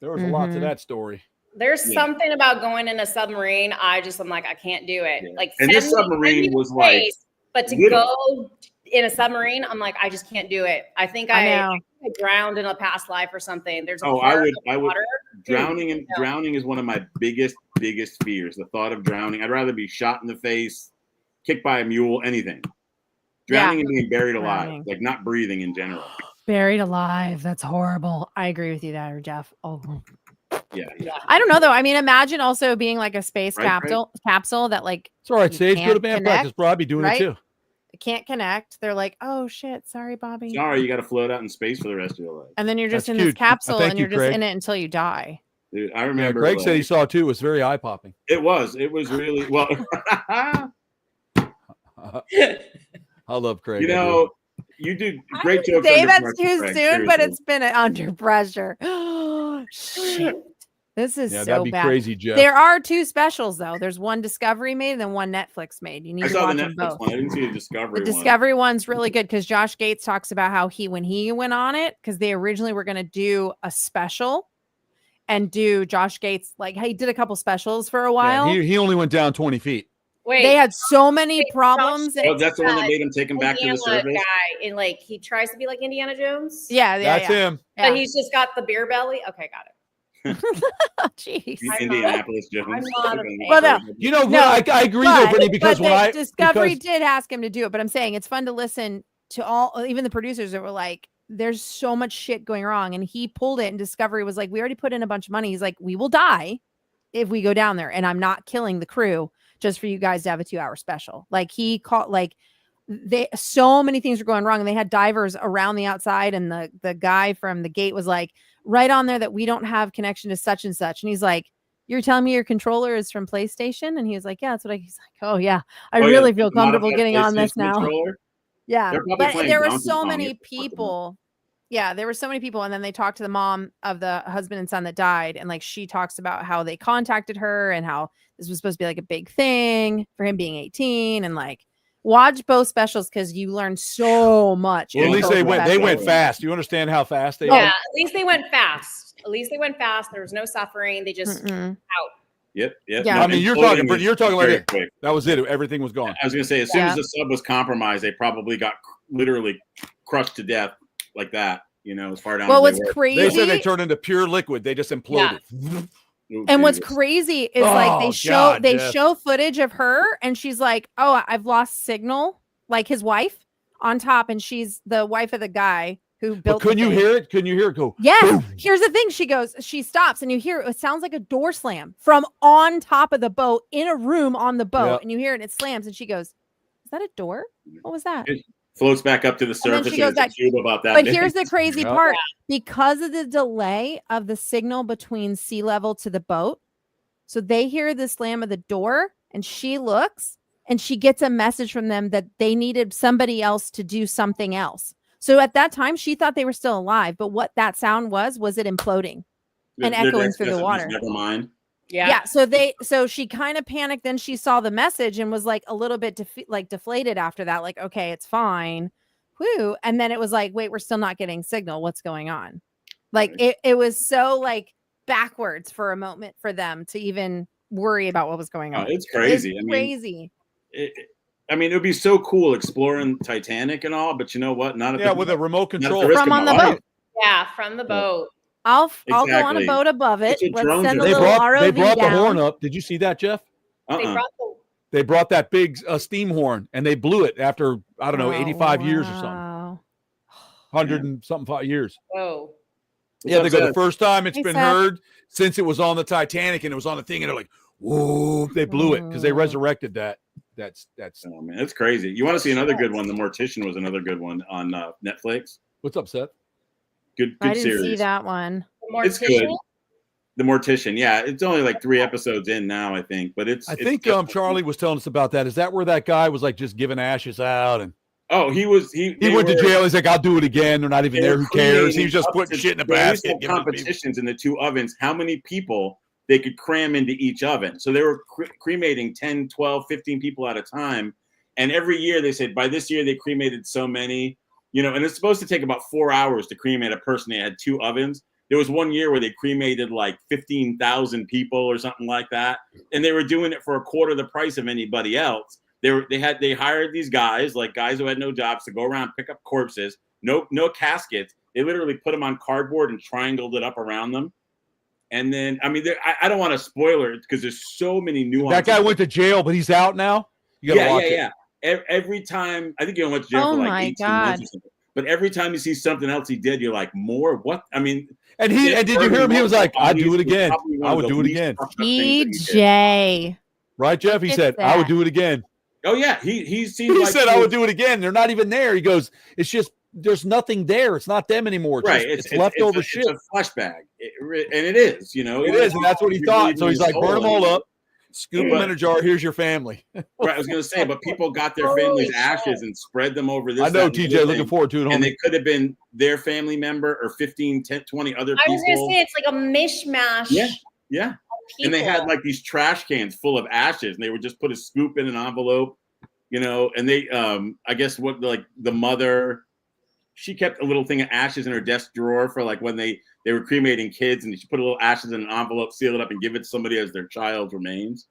was a lot to that story. There's something about going in a submarine. I'm like, I can't do it. Yeah. Like, and this submarine was like, but to go in a submarine, I'm like, I just can't do it. I think I drowned in a past life or something. There's I would. Drowning is one of my biggest fears. The thought of drowning. I'd rather be shot in the face, kicked by a mule, anything. Drowning and being buried alive, like not breathing in general. Buried alive. That's horrible. I agree with you there, Jeff. Oh. Yeah. I don't know though. I mean, imagine also being like a space capsule that like. It's all right, Sage. Go to band practice, bro. I'd be doing it too. Can't connect. They're like, oh shit, sorry, Bobby. Sorry, you got to float out in space for the rest of your life. And then you're just in this capsule and you're just in it until you die. Dude, I remember. Craig said he saw it too. It was very eye popping. It was really well. I love Craig. You do great jokes. Say that's too soon, but it's been under pressure. Shit. This is so that'd be bad. Crazy, Jeff. There are two specials though. There's one Discovery made and then one Netflix made. You need to watch them both. One. I didn't see the Discovery. The Discovery one's really good because Josh Gates talks about how when he went on it, because they originally were going to do a special and do Josh Gates, like he did a couple specials for a while. Yeah, he only went down 20 feet. Wait, they had so many problems. Oh, that's the one that made him take him back to the surface. Guy, and like he tries to be like Indiana Jones. Yeah, that's him. Yeah. But he's just got the beer belly. Okay, got it. Jeez, Indianapolis Jones. But I agree though, Brittany, because when Discovery did ask him to do it, but I'm saying it's fun to listen to all, even the producers that were like, there's so much shit going wrong, and he pulled it, and Discovery was like, we already put in a bunch of money. He's like, we will die if we go down there, and I'm not killing the crew just for you guys to have a 2-hour special. Like he caught so many things were going wrong, and they had divers around the outside, and the guy from the gate was like, right on there that we don't have connection to such and such. And he's like, you're telling me your controller is from PlayStation? And he was like, yeah, that's what he's like, oh yeah, I really feel comfortable getting on this now. Controller? Yeah. But there were so many people. Yeah, there were so many people. And then they talked to the mom of the husband and son that died. And like, she talks about how they contacted her and how this was supposed to be like a big thing for him being 18. And like, watch both specials because you learn so much. Well, at least they went fast. You understand how fast they went? At least they went fast. There was no suffering. They just out. Yep. Yeah. No, I mean, you're talking like it. Quick. That was it. Everything was gone. I was gonna say, as soon as the sub was compromised, they probably got literally crushed to death like that. As far down. Well, what's crazy? They said they turned into pure liquid. They just imploded. Yeah. And what's crazy is like they show footage of her and she's like, oh, I've lost signal, like his wife on top, and she's the wife of the guy who built. Couldn't you hear it? Couldn't you hear it go? Yes. Boom. Here's the thing. She stops and you hear it sounds like a door slam from on top of the boat in a room on the boat, and you hear it and it slams and she goes, is that a door? What was that? It floats back up to the surface. And she goes back. About that. But here's the crazy part. Because of the delay of the signal between sea level to the boat, so they hear the slam of the door and she looks and she gets a message from them that they needed somebody else to do something else. So at that time, she thought they were still alive. But what that sound was it imploding and echoing through the water. Never mind. Yeah. So she kind of panicked. Then she saw the message and was like a little bit deflated after that. Like, okay, it's fine. Whoo. And then it was like, wait, we're still not getting signal. What's going on? Like it was so like backwards for a moment for them to even worry about what was going on. It's crazy. It's crazy. I mean, it would be so cool exploring Titanic and all, but you know what? Not at Yeah, the, with a remote not at the control. risk From of on my the life. boat. Yeah, from the boat. I'll go on a Exactly. boat above it. That's what Let's drones send a are. They little brought ROV the down. horn up. Did you see that, Jeff? They Uh-uh. brought the They brought that big steam horn and they blew it after, I don't know, Oh, 85 years or something. wow. 100 and something 5 years. whoa. Yeah, they go, the Seth. first time it's Hey, been Seth. heard since it was on the Titanic and it was on the thing, and they're like, whoa, they blew it because they resurrected that. That's Oh man, it's crazy. You want to see another good one? The Mortician was another good one on Netflix. what's up, Seth? Good I didn't series. see that one. The It's good. Mortician? The Mortician, yeah, it's only like 3 episodes in now, I think, but it's. I think Charlie was telling us about that. Is that where that guy was like just giving ashes out and Oh, he was. He went to jail? He's like, I'll do it again. They're not even They there. were Who cares? He cremating was just up putting to- shit in a they used to basket. have giving it to people. competitions in the 2 ovens, how many people they could cram into each oven. So they were cremating 10, 12, 15 people at a time. And every year they said, by this year they cremated so many, and it's supposed to take about 4 hours to cremate a person. They had 2 ovens. There was one year where they cremated like 15,000 people or something like that. And they were doing it for a quarter the price of anybody else. They hired these guys who had no jobs to go around, pick up corpses, no caskets. They literally put them on cardboard and triangled it up around them. And then, I mean, I don't want to spoiler it because there's so many nuances. That guy went to jail, but he's out now. You gotta watch it. Yeah. Every time, I think he went to jail Oh for my like 18 months or something. But every time you see something else he did, you're like, more? What? I mean, And did you hear him? He was like, "I'd do it again. I would do it again." DJ. Right, Jeff? He Look said, at "I would that. do it again." Oh yeah, he seemed He like said, "I would do it again." They're not even there. He goes, "It's just there's nothing there. It's not them anymore. It's right. just, it's leftover shit." It's a flesh bag, and it is. It is, and that's what he thought. So he's like, "Burn them all up, scoop them in a jar. Here's your family." Right, I was gonna say, but people got their family's ashes and spread them over this. I know, that, and the TJ. other Looking thing. forward to it. And Homie. they could have been their family member or 15, 10, 20 other people. I was gonna say it's like a mishmash. Yeah. of And they had people. like these trash cans full of ashes, and they would just put a scoop in an envelope, and they I guess the mother, she kept a little thing of ashes in her desk drawer for like when they were cremating kids, and she put a little ashes in an envelope, seal it up, and give it to somebody as their child's remains.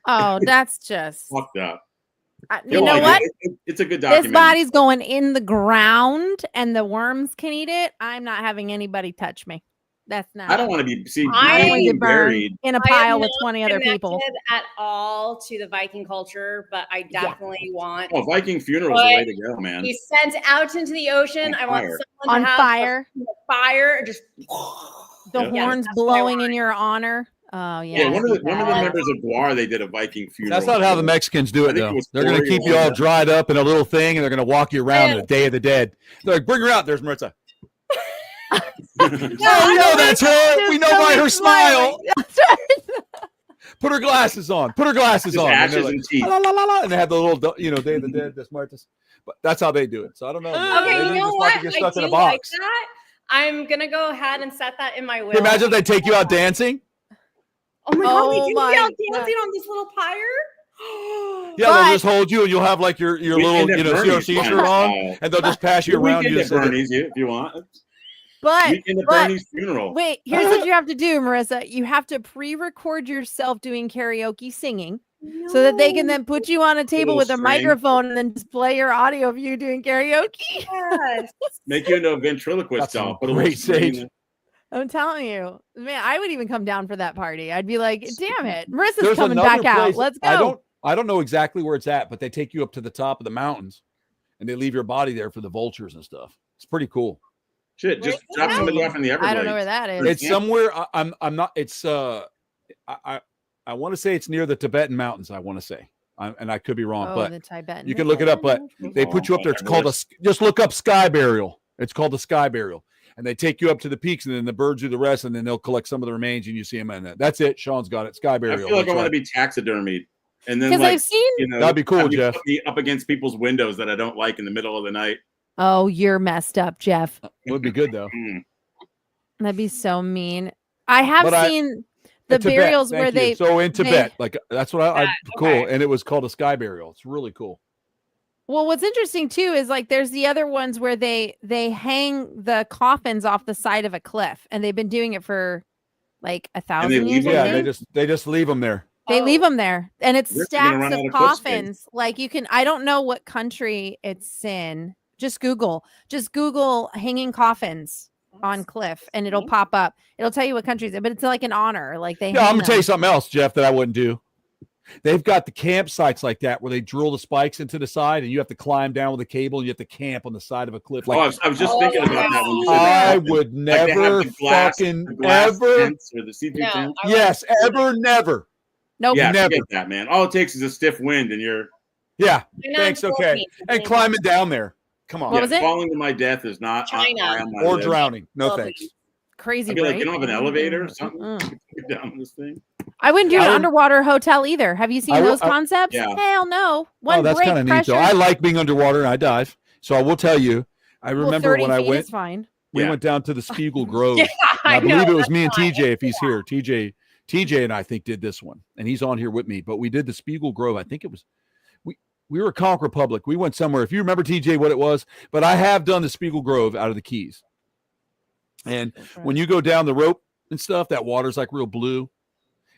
Oh, that's just. Fucked up. You know what? It's a good This documentary. body's going in the ground and the worms can eat it. I'm not having anybody touch me. That's not. I don't want to be I'm going to being burn buried. in a I am pile with not 20 other people. connected at all to the Viking culture, but I definitely want Oh, Viking funeral's the way to go, man. be sent out into the ocean. On I want fire. someone On to have fire. a fire, just The Yeah. horns that's what I blowing want. in your honor. Oh, yeah. Yeah, one of the Yeah. members of Guar, they did a Viking funeral. That's not how the Mexicans do I it, think it though. was They're going to 4 keep you years all old. dried up in a little thing, and they're going to walk you around in a Day of the Dead. They're like, "Bring her out." There's Maritza. Oh, we know that's her. We know by her smile. Put her glasses on. Put her glasses Just on. And they're ashes like, and teeth. "La, la, la, la," and they have the little, Day of the Dead. That's Martha's. But that's how they do it. So I don't know. Okay, Maybe you they know just what? like to I get stuck do in a like box. that. I'm gonna go ahead and set that in my will. Can you imagine if they take you out dancing? Oh my god, we Oh can my be out God. dancing on this little pyre. Yeah, But- they'll just hold you, and you'll have like your little, Weekend at Bernie's, CRC fine. shirt on, and they'll just pass you around. Weekend You at just sit there. Bernie's, if you want. But, Weekend at but Bernie's funeral. wait, here's what you have to do, Marissa. You have to pre-record yourself doing karaoke singing so that they can then put you on a table Little with a string. microphone and then display your audio of you doing karaoke. Yes. Make you into a ventriloquist That's some doll. Put a great little string in sage. it. I'm telling you, man, I would even come down for that party. I'd be like, damn it, Marissa's There's coming another back out. place- Let's go. I don't know exactly where it's at, but they take you up to the top of the mountains, and they leave your body there for the vultures and stuff. It's pretty cool. Shit, just Where's drop that? somebody off in the Everglades. I don't know where that is. It's Yeah. somewhere. I'm not. It's I want to say it's near the Tibetan mountains. I want to say, and I could be wrong, Oh, but the Tibetan. you can look it up. But they put you up there. It's called just look up sky burial. It's called a sky burial, and they take you up to the peaks, and then the birds do the rest, and then they'll collect some of the remains, and you see them in that. That's it. Sean's got it. Sky I burial. feel like I That's want to right. be taxidermied. And then, because like, I've seen. That'd be cool, have me Jeff. put me up against people's windows that I don't like in the middle of the night. Oh, you're messed up, Jeff. Would be good though. Mm. That'd be so mean. I have But seen the In Tibet, burials thank where you. they. So in Tibet, like that's what I cool, okay. and it was called a sky burial. It's really cool. Well, what's interesting too is like there's the other ones where they hang the coffins off the side of a cliff, and they've been doing it for like 1,000 leave years. them I Yeah, think. they just leave them there. They leave them there, and it's You're gonna stacks run of out of cook space. coffins. Like you can, I don't know what country it's in. Just Google hanging coffins on cliff, and it'll pop up. It'll tell you what countries, but it's like an honor. Like they. Yeah, I'm hang gonna tell you them. something else, Jeff, that I wouldn't do. They've got the campsites like that where they drill the spikes into the side, and you have to climb down with a cable, and you have to camp on the side of a cliff. Like I was just thinking about that when you said I that. would Like they have never the glass ever. tents or the see-through tents. Yes, ever, never. Nope. Yeah, never. forget that, man. All it takes is a stiff wind, and you're Yeah, thanks. Okay, and climbing down there. Come on. What was it? Falling to my death is not China. high on my Or list. drowning. No Lovely. thanks. Crazy. I'd be like, right? you don't have an elevator or something? Mm-mm. Get down this thing. I wouldn't do I an would- underwater hotel either. Have you seen I would- those concepts? Yeah. Hell no. One Oh, that's break kind of neat pressure. though. I like being underwater and I dive. So I will tell you, I Well, remember 30 when I feet went, is fine. we Yeah. went down to the Spiegel Grove. Yeah, And I believe know, it was that's me and fine. TJ if he's here. TJ and I think did this one, and he's on here with me. But we did the Spiegel Grove. I think it was we were Conch Republic. We went somewhere. If you remember TJ, what it was, but I have done the Spiegel Grove out of the Keys. And when you go down the rope and stuff, that water's like real blue,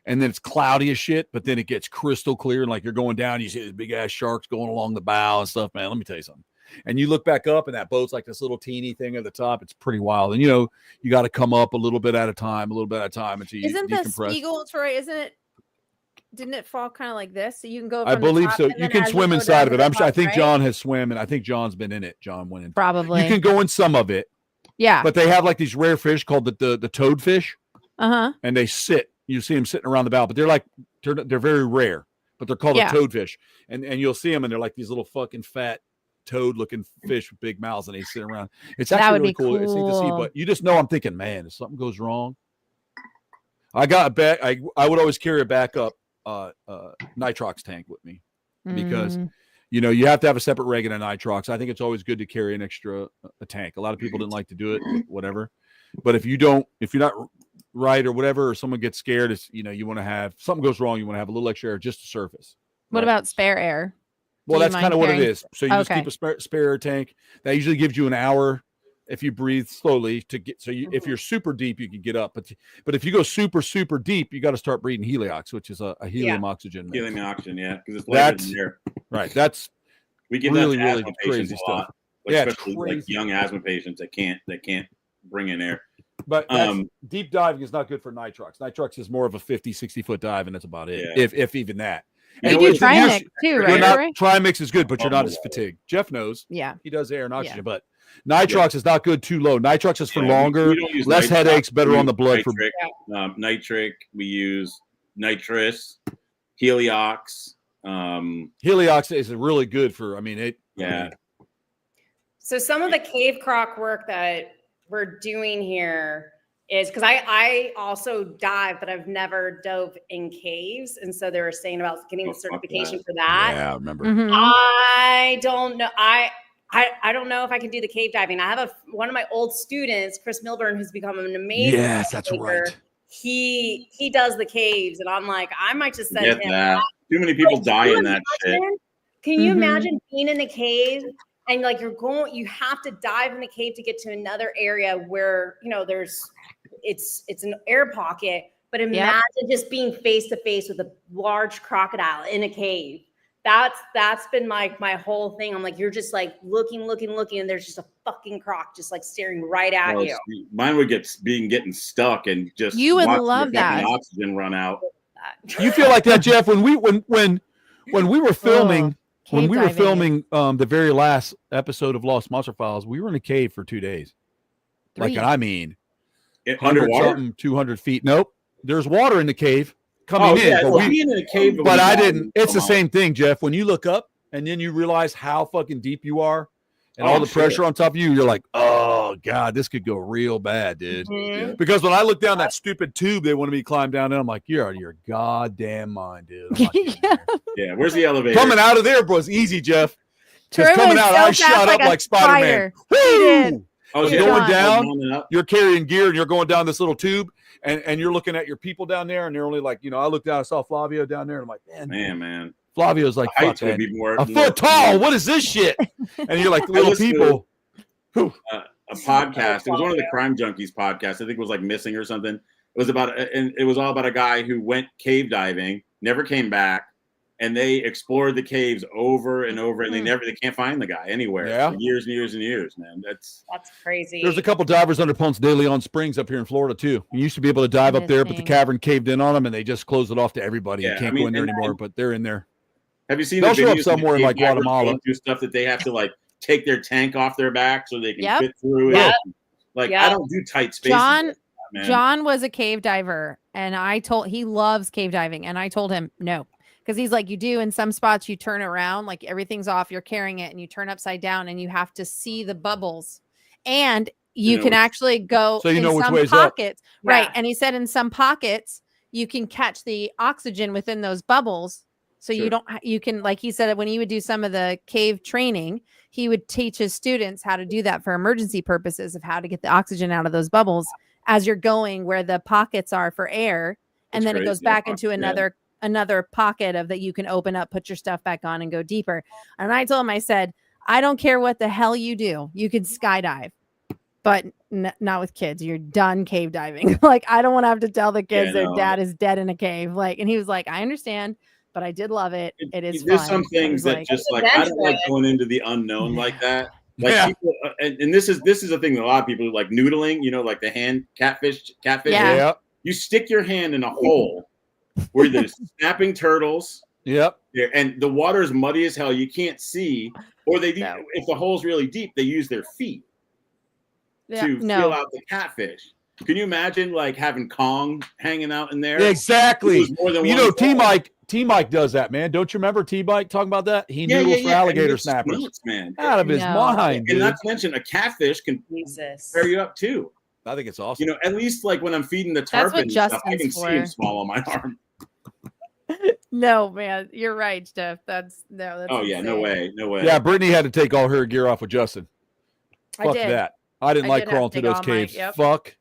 and then it's cloudy as shit. But then it gets crystal clear, and like you're going down, you see these big ass sharks going along the bow and stuff. Man, let me tell you something. And you look back up, and that boat's like this little teeny thing at the top. It's pretty wild. And you got to come up a little bit at a time, until you Isn't the decompress. Spiegel, Troy? Didn't it fall kind of like this? So you can go. I from the believe top, so. and You then can as swim go inside down of to it. the I top, think right? John has swam, and I think John's been in it. John went in. Probably. You can go in some of it, Yeah. but they have like these rare fish called the toadfish, Uh-huh. and they sit. You see them sitting around the bow, but they're very rare. But they're called Yeah. a toadfish, and you'll see them, and they're like these little fucking fat toad-looking fish with big mouths, and they sit around. It's That actually would really be cool. It's neat to see, cool. but you just know I'm thinking, man, if something goes wrong, I got a back. I would always carry a backup nitrox tank with me because Mm. you have to have a separate reg and a nitrox. I think it's always good to carry an extra a tank. A lot of people didn't like to do it, whatever. But if you're not right or whatever, or someone gets scared, it's you want to have something goes wrong. You want to have a little extra air just to surface. What right? about spare air? Well, Do you that's kind of mind what it carrying- is. So you just Okay. keep a spare air tank. That usually gives you an hour if you breathe slowly to get. So if you're super deep, you can get up. But if you go super super deep, you got to start breathing heliox, which is a helium oxygen. mix. Helium oxygen, yeah, because it's lighter That's than air. right. That's We give really, that to really asthma crazy patients a lot. stuff. Yeah, it's Especially like crazy. young asthma patients that can't bring in air. But that's, Um, deep diving is not good for nitrox. Nitrox is more of a 50, 60-foot dive, and that's about it. Yeah. If even that. You You know do what? Trimix too, you're right? not, Troy? Trimix is good, but you're not as fatigued. Jeff knows. Yeah. He does air and oxygen, Yeah. but nitrox is not good too low. Nitrox is for Yeah, longer, we don't use less nitrox, headaches, better we on the use blood. nitric. We use nitrous, heliox. Heliox is really good for. Yeah. So some of the cave croc work that we're doing here is because I also dive, but I've never dove in caves. And so they were saying about getting Oh, the fuck certification that. for that. Yeah, I remember. Mhm. I don't know. I don't know if I can do the cave diving. I have one of my old students, Chris Milburn, who's become an amazing. Yes, that's hiker. right. He does the caves, and I'm like, I might just send Get him. that. Too many people Can die you in that shit. imagine- Can you Mhm. imagine being in a cave and like you have to dive in the cave to get to another area where it's an air pocket, but imagine just being face to face with a large crocodile in a cave. That's been my whole thing. I'm like, you're just like looking, and there's just a fucking croc just like staring right at Well, you. Mine would getting stuck and just You would watching the love that. fucking oxygen run out. You feel like that, Jeff? When we were filming, when Cave we were diving filming the very last episode of Lost Monster Files, we were in a cave for 2 days. Like, Three. and I mean, 100 Underwater. something, 200 feet. Nope, there's water in the cave coming in, but, well, being in a cave. but I didn't. It's the same thing, Jeff. When you look up and then you realize how fucking deep you are, and all the sure. pressure on top of you, you're like, oh god, this could go real bad, dude. Mhm. Because when I look down that stupid tube they wanted me to climb down, and I'm like, you're out of your goddamn mind, dude. I'm not getting Yeah. there. Yeah, where's the elevator? Coming out of there was easy, Jeff. Just Troy coming was out, so I fast shot up a like Spider-Man. spider. He did. Woo! Oh, You're going done. down. Mounting up. You're carrying gear and you're going down this little tube, and you're looking at your people down there, and they're only like, I looked down, I saw Flavio down there, and I'm like, Man. Flavio's like, Heights fuck, would man, be more. a foot tall. What is this shit? And you're like, little listened to- people. A podcast. It was one of the Crime Junkies podcasts. I think it was like Missing or something. It was all about a guy who went cave diving never came back. And they explored the caves over and over, and they can't find the guy anywhere for years and years and years, man. That's crazy. There's a couple divers under Ponce de Leon Springs up here in Florida too. You used to be able to dive up there, but the cavern caved in on them, and they just closed it off to everybody. You can't go in there anymore, but they're in there. Have you seen They'll the show up videos somewhere in like Guatemala? Do stuff that they have to like take their tank off their back so they can fit through it. Like I don't do tight spaces. John was a cave diver, and he loves cave diving, and I told him no. Because he's like, you do in some spots, you turn around, like everything's off, you're carrying it, and you turn upside down, and you have to see the bubbles. And you can actually go so you know in which some way's pockets. Up. Right. Yeah. And he said in some pockets, you can catch the oxygen within those bubbles. So you can, like he said, when he would do some of the cave training, he would teach his students how to do that for emergency purposes of how to get the oxygen out of those bubbles as you're going where the pockets are for air. And then it goes back into another pocket of that you can open up, put your stuff back on and go deeper. And I told him, I said, I don't care what the hell you do. You can skydive, but not with kids. You're done cave diving. Like, I don't want to have to tell the kids their dad is dead in a cave. Like, and he was like, I understand, but I did love it. It is There's fun. some things that just like, I don't like going into the unknown like that. Like people, and this is a thing that a lot of people like noodling, like the hand catfish. Yeah. You stick your hand in a hole where there's snapping turtles. Yep. And the water is muddy as hell. You can't see. Or if the hole's really deep, they use their feet to feel out the catfish. Can you imagine like having Kong hanging out in there? Exactly. T-Mike does that, man. Don't you remember T-Mike talking about that? He noodles for alligator snappers. Nuts, man. Out of his mind, dude. And not to mention a catfish can tear you up too. I think it's awesome. At least like when I'm feeding the tarpon and stuff, I can see him small on my arm. No, man, you're right, Jeff. That's insane. No way. Yeah, Brittany had to take all her gear off with Justin. Fuck that. I didn't like crawling through those caves. Fuck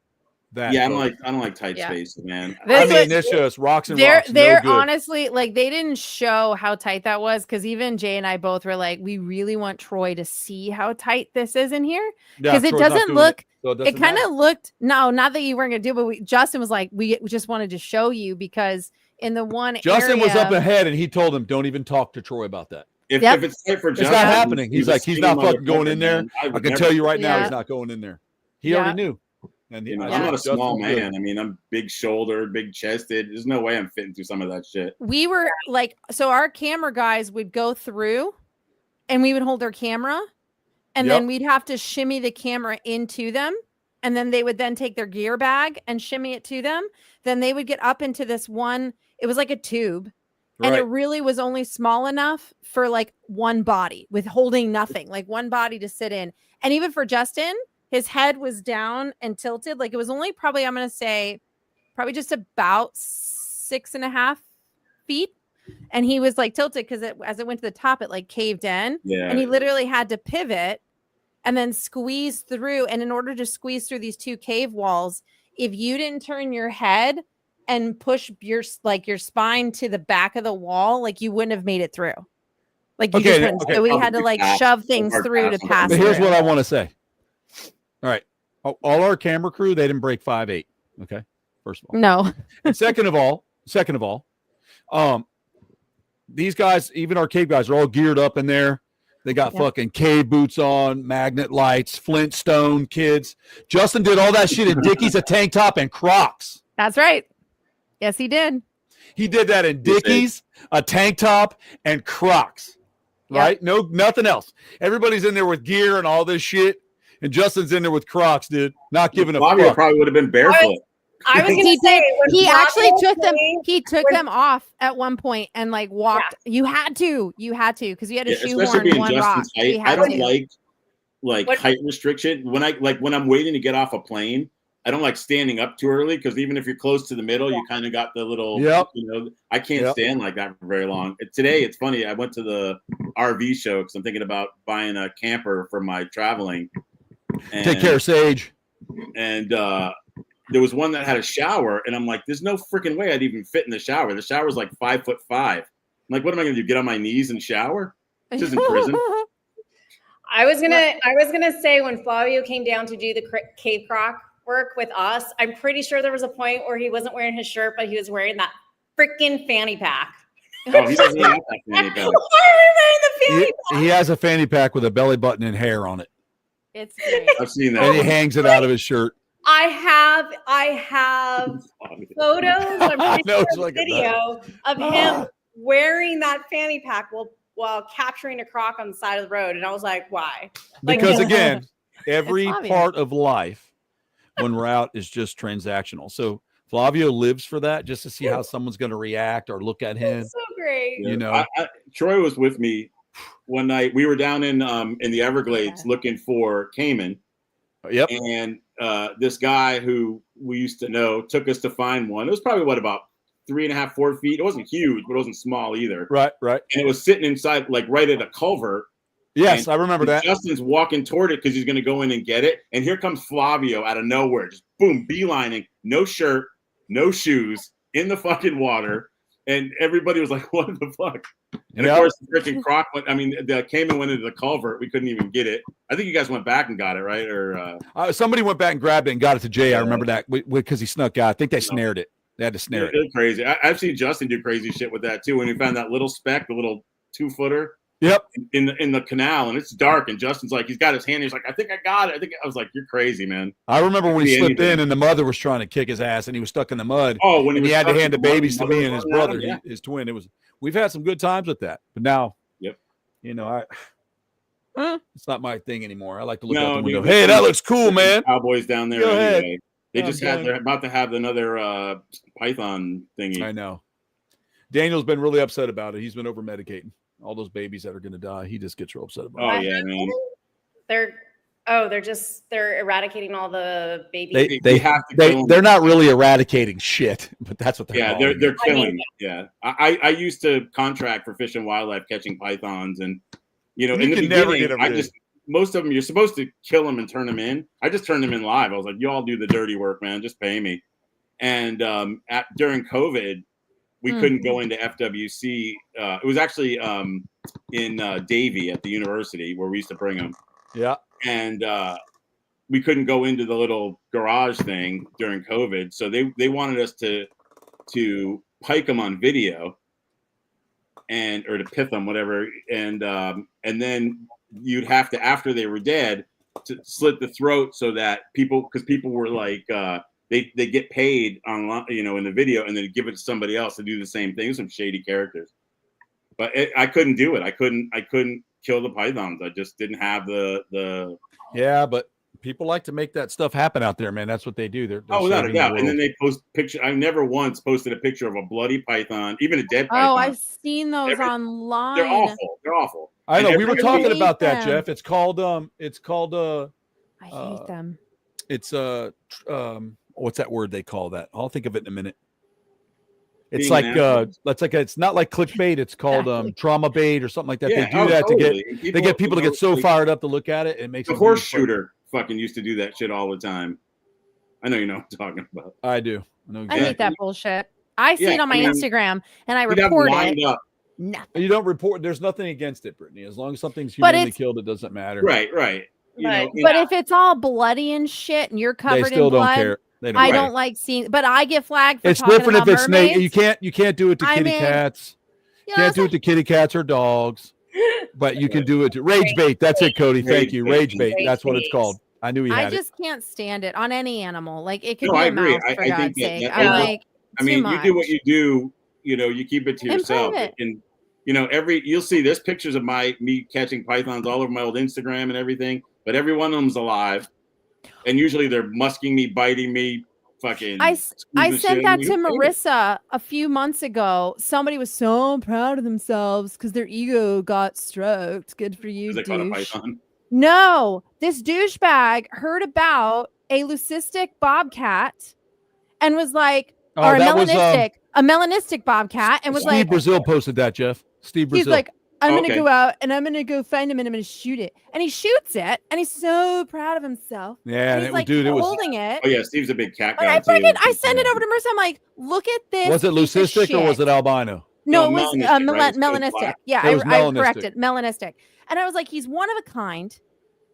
that. Yeah, I don't like tight spaces, man. It's just rocks and rocks. They're honestly like, they didn't show how tight that was, because even Jay and I both were like, we really want Troy to see how tight this is in here, because it doesn't look. It kind of looked. No, not that you weren't gonna do, but Justin was like, we just wanted to show you, because in the one Justin was up ahead, and he told him, don't even talk to Troy about that. If it's tight for Justin, it's not happening. He's like, he's not fucking going in there. I can tell you right now, he's not going in there. He already knew. And I'm not a small man. I mean, I'm big shouldered, big chested. There's no way I'm fitting through some of that shit. We were like, so our camera guys would go through, and we would hold their camera, and then we'd have to shimmy the camera into them. And then they would then take their gear bag and shimmy it to them. Then they would get up into this one. It was like a tube. Right. And it really was only small enough for like one body with holding nothing, like one body to sit in. And even for Justin, his head was down and tilted. Like it was only probably, I'm going to say, probably just about 6.5 feet. And he was like tilted because as it went to the top, it like caved in. Yeah. And he literally had to pivot and then squeeze through. And in order to squeeze through these two cave walls, if you didn't turn your head and push your spine to the back of the wall, like you wouldn't have made it through. Like you just couldn't. So we had to like shove things through to pass. But here's what I want to say. All right. All our camera crew, they didn't break 5'8". Okay. First of all. No. And second of all, these guys, even our cave guys, are all geared up in there. They got fucking cave boots on, magnet lights, Flintstone kids. Justin did all that shit in Dickies, a tank top, and Crocs. That's right. Yes, he did. He did that in Dickies, a tank top, and Crocs. Right? No, nothing else. Everybody's in there with gear and all this shit, and Justin's in there with Crocs, dude. Not giving a fuck. Bobby probably would have been barefoot. I was going to say, he actually took them. He took them off at one point and like walked. Yeah. You had to, because you had a shoehorn one rock. I don't like height restriction. When I'm waiting to get off a plane, I don't like standing up too early, because even if you're close to the middle, you kind of got the little. I can't stand like that for very long. Today, it's funny. I went to the RV show because I'm thinking about buying a camper for my traveling. Take care, Sage. And there was one that had a shower, and I'm like, there's no freaking way I'd even fit in the shower. The shower's like 5'5". I'm like, what am I going to do? Get on my knees and shower? This isn't prison. I was gonna say, when Flavio came down to do the cave croc work with us, I'm pretty sure there was a point where he wasn't wearing his shirt, but he was wearing that freaking fanny pack. Oh, he doesn't have that fanny pack. Why are we wearing the fanny pack? He has a fanny pack with a belly button and hair on it. It's great. I've seen that. And he hangs it out of his shirt. I have photos. I'm I pretty know, sure it's a like a video of him wearing that fanny pack while capturing a croc on the side of the road, and I was like, why? Like, Because again, every Flavio. part of life when we're out is just transactional. So Flavio lives for that, just to see how someone's going to react or look at him. it's so great. You know, Troy was with me one night. We were down in the Everglades looking for caiman. Yep. And this guy who we used to know took us to find one. It was probably about 3.5, 4 feet. It wasn't huge, but it wasn't small either. Right. And it was sitting inside, like right at a culvert. Yes, And I remember that. Justin's walking toward it because he's going to go in and get it. And here comes Flavio out of nowhere, just boom, beelining, no shirt, no shoes, in the fucking water. And everybody was like, what the fuck? And of course, the freaking croc went, the caiman went into the culvert. We couldn't even get it. I think you guys went back and got it, right? Or somebody went back and grabbed it and got it to Jay. I remember that because he snuck out. I think they snared it. They had to snare it. It's crazy. I've seen Justin do crazy shit with that too. When we found that little speck, the little 2-footer. Yep. In the canal, and it's dark, and Justin's like, he's got his hand. He's like, I think I got it. I was like, you're crazy, man. I remember when he slipped in, and the mother was trying to kick his ass, and he was stuck in the mud. Oh, when he had to hand the babies to me and his brother, yeah. his twin. We've had some good times with that, but now, yep. You know, it's not my thing anymore. I like to look out the window. Dude, hey, that looks cool, man. Cowboys down there. Go ahead. Anyway. They're about to have another python thingy. I know. Daniel's been really upset about it. He's been over medicating all those babies that are going to die. He just gets real upset about it. Oh yeah, man. They're eradicating all the babies. They have to. They're not really eradicating shit, but that's what they're. Yeah, they're killing. Yeah, I used to contract for Fish and Wildlife catching pythons, and in the beginning, most of them you're supposed to kill them and turn them in. I just turned them in live. I was like, you all do the dirty work, man. Just pay me. And during COVID, we couldn't go into FWC. It was actually in Davie at the university where we used to bring them. Yeah. And we couldn't go into the little garage thing during COVID. So they wanted us to pike them on video or to pith them, whatever. And then you'd have to, after they were dead, to slit the throat so that people were like, they get paid online, in the video, and then give it to somebody else to do the same thing. Some shady characters, but I couldn't do it. I couldn't kill the pythons. I just didn't have the. Yeah, but people like to make that stuff happen out there, man. That's what they do. They're without a doubt. And then they post pictures. I never once posted a picture of a bloody python, even a dead python. Oh, I've seen those online. They're awful. They're awful. I know. We were talking about that, Jeff. It's called. I hate them. It's what's that word they call that? I'll think of it in a minute. It's it's not like clickbait. It's called trauma bait or something like that. Yeah, they do that totally. they get people to get so fired up to look at it. It makes the horse shooter fucking used to do that shit all the time. I know you know what I'm talking about. I do. I hate that bullshit. I see it on my Instagram and I report it. Nothing. You don't report. There's nothing against it, Brittany. As long as something's humanly killed, it doesn't matter. Right. But if it's all bloody and shit and you're covered in blood, don't care. I don't like seeing, but I get flagged for it's talking different about if it's mermaids. snake. You can't do it to kitty cats. Can't do it to kitty cats or dogs. But you can do it to rage bait. That's it, Cody. Thank you. Rage bait. That's what it's called. I knew he had it. I just can't stand it on any animal. Like it could be a a mouse, for God's sake. You do what you do. You keep it to yourself. And you'll see there's pictures of me catching pythons all over my old Instagram and everything. But every one of them's alive. And usually they're musking me, biting me, fucking. I sent that to Marissa a few months ago. Somebody was so proud of themselves because their ego got stroked. Good for you, they douche. caught a python. No, this douchebag heard about a leucistic bobcat and was like, or a melanistic bobcat, and was Steve like, Steve Brazil posted that, Jeff. Steve Brazil. He's like, I'm going to go out and I'm going to go find him and I'm going to shoot it. And he shoots it and he's so proud of himself. Yeah. And he's holding it. Oh, yeah. Steve's a big cat guy. I send it over to Marissa. I'm like, look at this. Was it leucistic or was it albino? No, it was melanistic. Yeah, I corrected. Melanistic. And I was like, he's one of a kind.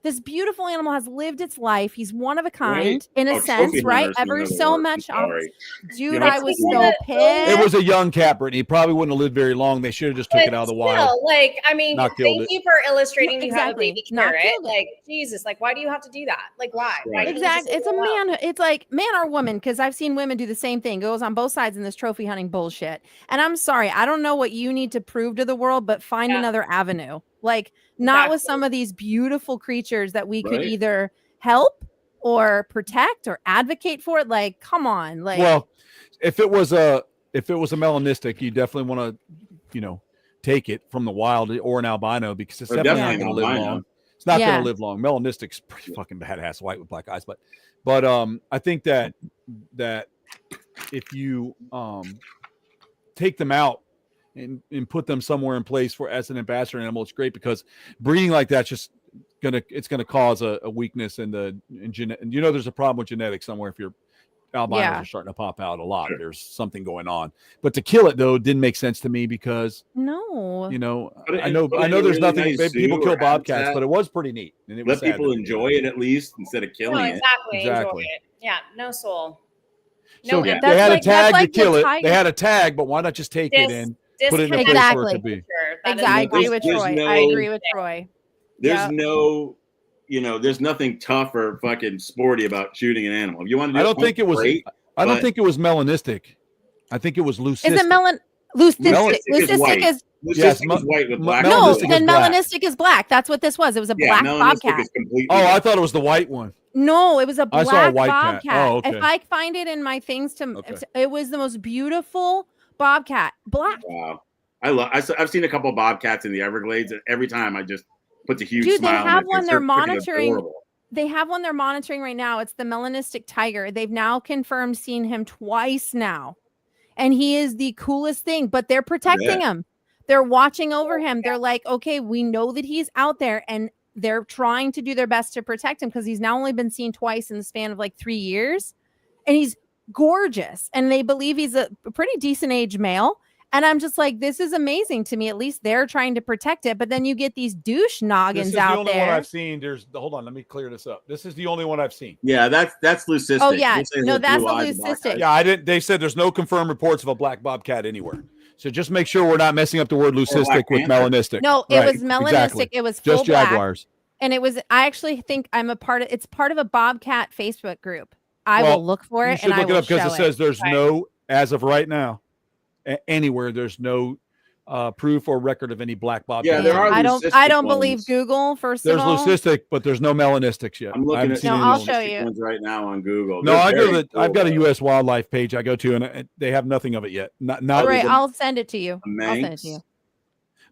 This beautiful animal has lived its life. He's one of a kind Right? in a Oh, sense, trophy right? hunters Ever know the so word. I'm much. sorry. Dude, know, I was it's- so It pissed. It was a young cat, Brittany. He probably wouldn't have lived very long. They should have just took it out of the wild. Like, I mean, Not killed thank it. you for illustrating Yeah, you have a exactly. baby Not carrot. killed it. Like, Jesus, like, why do you have to do that? Like, why? Why Right. can't you just Exactly. It's a leave it alone? man. It's like man or woman, because I've seen women do the same thing. It goes on both sides in this trophy hunting bullshit. And I'm sorry, I don't know what you need to prove to the world, but find Yeah. another avenue. Like not with Exactly. some of these beautiful creatures that we could Right. either help or protect or advocate for. Like, come on. Like, Well, if it was a melanistic, you definitely want to, take it from the wild or an albino because it's Or definitely not definitely going to live albino. long. It's not Yeah. going to live long. Melanistic's pretty fucking badass, white with black eyes, but I think that if you take them out and put them somewhere in place for as an ambassador animal, it's great because breeding like that's just gonna cause a weakness in there's a problem with genetics somewhere if your albinos Yeah. are starting to pop out a lot. Sure. There's something going on. But to kill it though didn't make sense to me because no. I know Put it in a there's really nothing nice people zoo kill or bobcats, habitat. but it was pretty neat. And it was Let sad people that they did enjoy it at least instead of No, killing it. exactly. Exactly. Enjoy it. Yeah, no soul. So No, yeah. and they had that's a tag like to kill the it. tiger. They had a tag, but why not just take it and put it in a place Exactly. where it could be? Exactly. I agree with There's Troy. no- I agree with Troy. There's Yeah. no, there's nothing tough or fucking sporty about shooting an animal. If you want to do I don't think it was great, I don't but- think it was melanistic. I think it was leucistic. Is it Melanistic Leucistic white. is Leucistic Yes, is white with black. no, Melanistic then is black. melanistic is black. That's what this was. It was a Yeah, black melanistic bobcat. is completely. Oh, I white. thought it was the white one. No, it was a I black saw a white cat. bobcat. Oh, okay. If I find it in my things Okay. it was the most beautiful bobcat. Black. Wow. I've seen a couple of bobcats in the Everglades, and every time I just puts a huge Dude, they smile. on have my one face. they're freaking monitoring. adorable. They have one they're monitoring right now. It's the melanistic tiger. They've now confirmed seen him twice now. And he is the coolest thing, but they're protecting him. They're watching over him. They're like, okay, we know that he's out there and they're trying to do their best to protect him because he's now only been seen twice in the span of like 3 years. And he's gorgeous. And they believe he's a pretty decent age male. And I'm just like, this is amazing to me. At least they're trying to protect it. But then you get these douche This noggins is the out only one there. I've seen. Hold on, let me clear this up. This is the only one I've seen. Yeah, that's leucistic. Oh, yeah. This is No, the that's blue a eyes and black leucistic. eyes. Yeah, I didn't. They said there's no confirmed reports of a black bobcat anywhere. So just make sure we're not messing up the word leucistic Black with panther. melanistic. No, it Right, was melanistic. exactly. It was full Just black. jaguars. And it was, I actually think it's part of a Bobcat Facebook group. I Well, will look for You it should and I look it will up because show it says there's Right. no, as of right now, anywhere there's no proof or record of any black bobcat. Yeah, there are I don't leucistic believe ones. Google first There's of all. leucistic, but there's no melanistics yet. I'm I looking haven't at seen No, any I'll of show them. you. ones right now on Google. No, They're I go very to I've got a cool. U.S. wildlife page I go to, and they have nothing of it yet. Not All right, a- I'll send it to you. A I'll send it Manx. to you.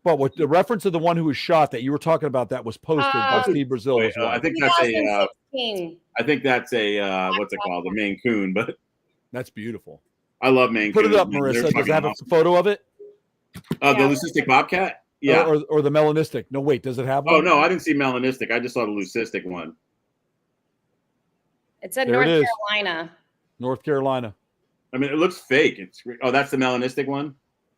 But with the reference of the one who was shot that you were talking about that was posted by Steve Brazil Wait, as well. I think that's a 2016. what's it called? A Maine Coon, but That's beautiful. I love Maine Put Coons. it up, man. Marissa. They're Does it fucking have a awesome. photo of it? The Yeah. leucistic bobcat? Yeah. Or the melanistic? No, wait. Does it have one? Oh no, I didn't see melanistic. I just saw the leucistic one. It said There North it is. Carolina. North Carolina. I mean, it looks fake. That's the melanistic one.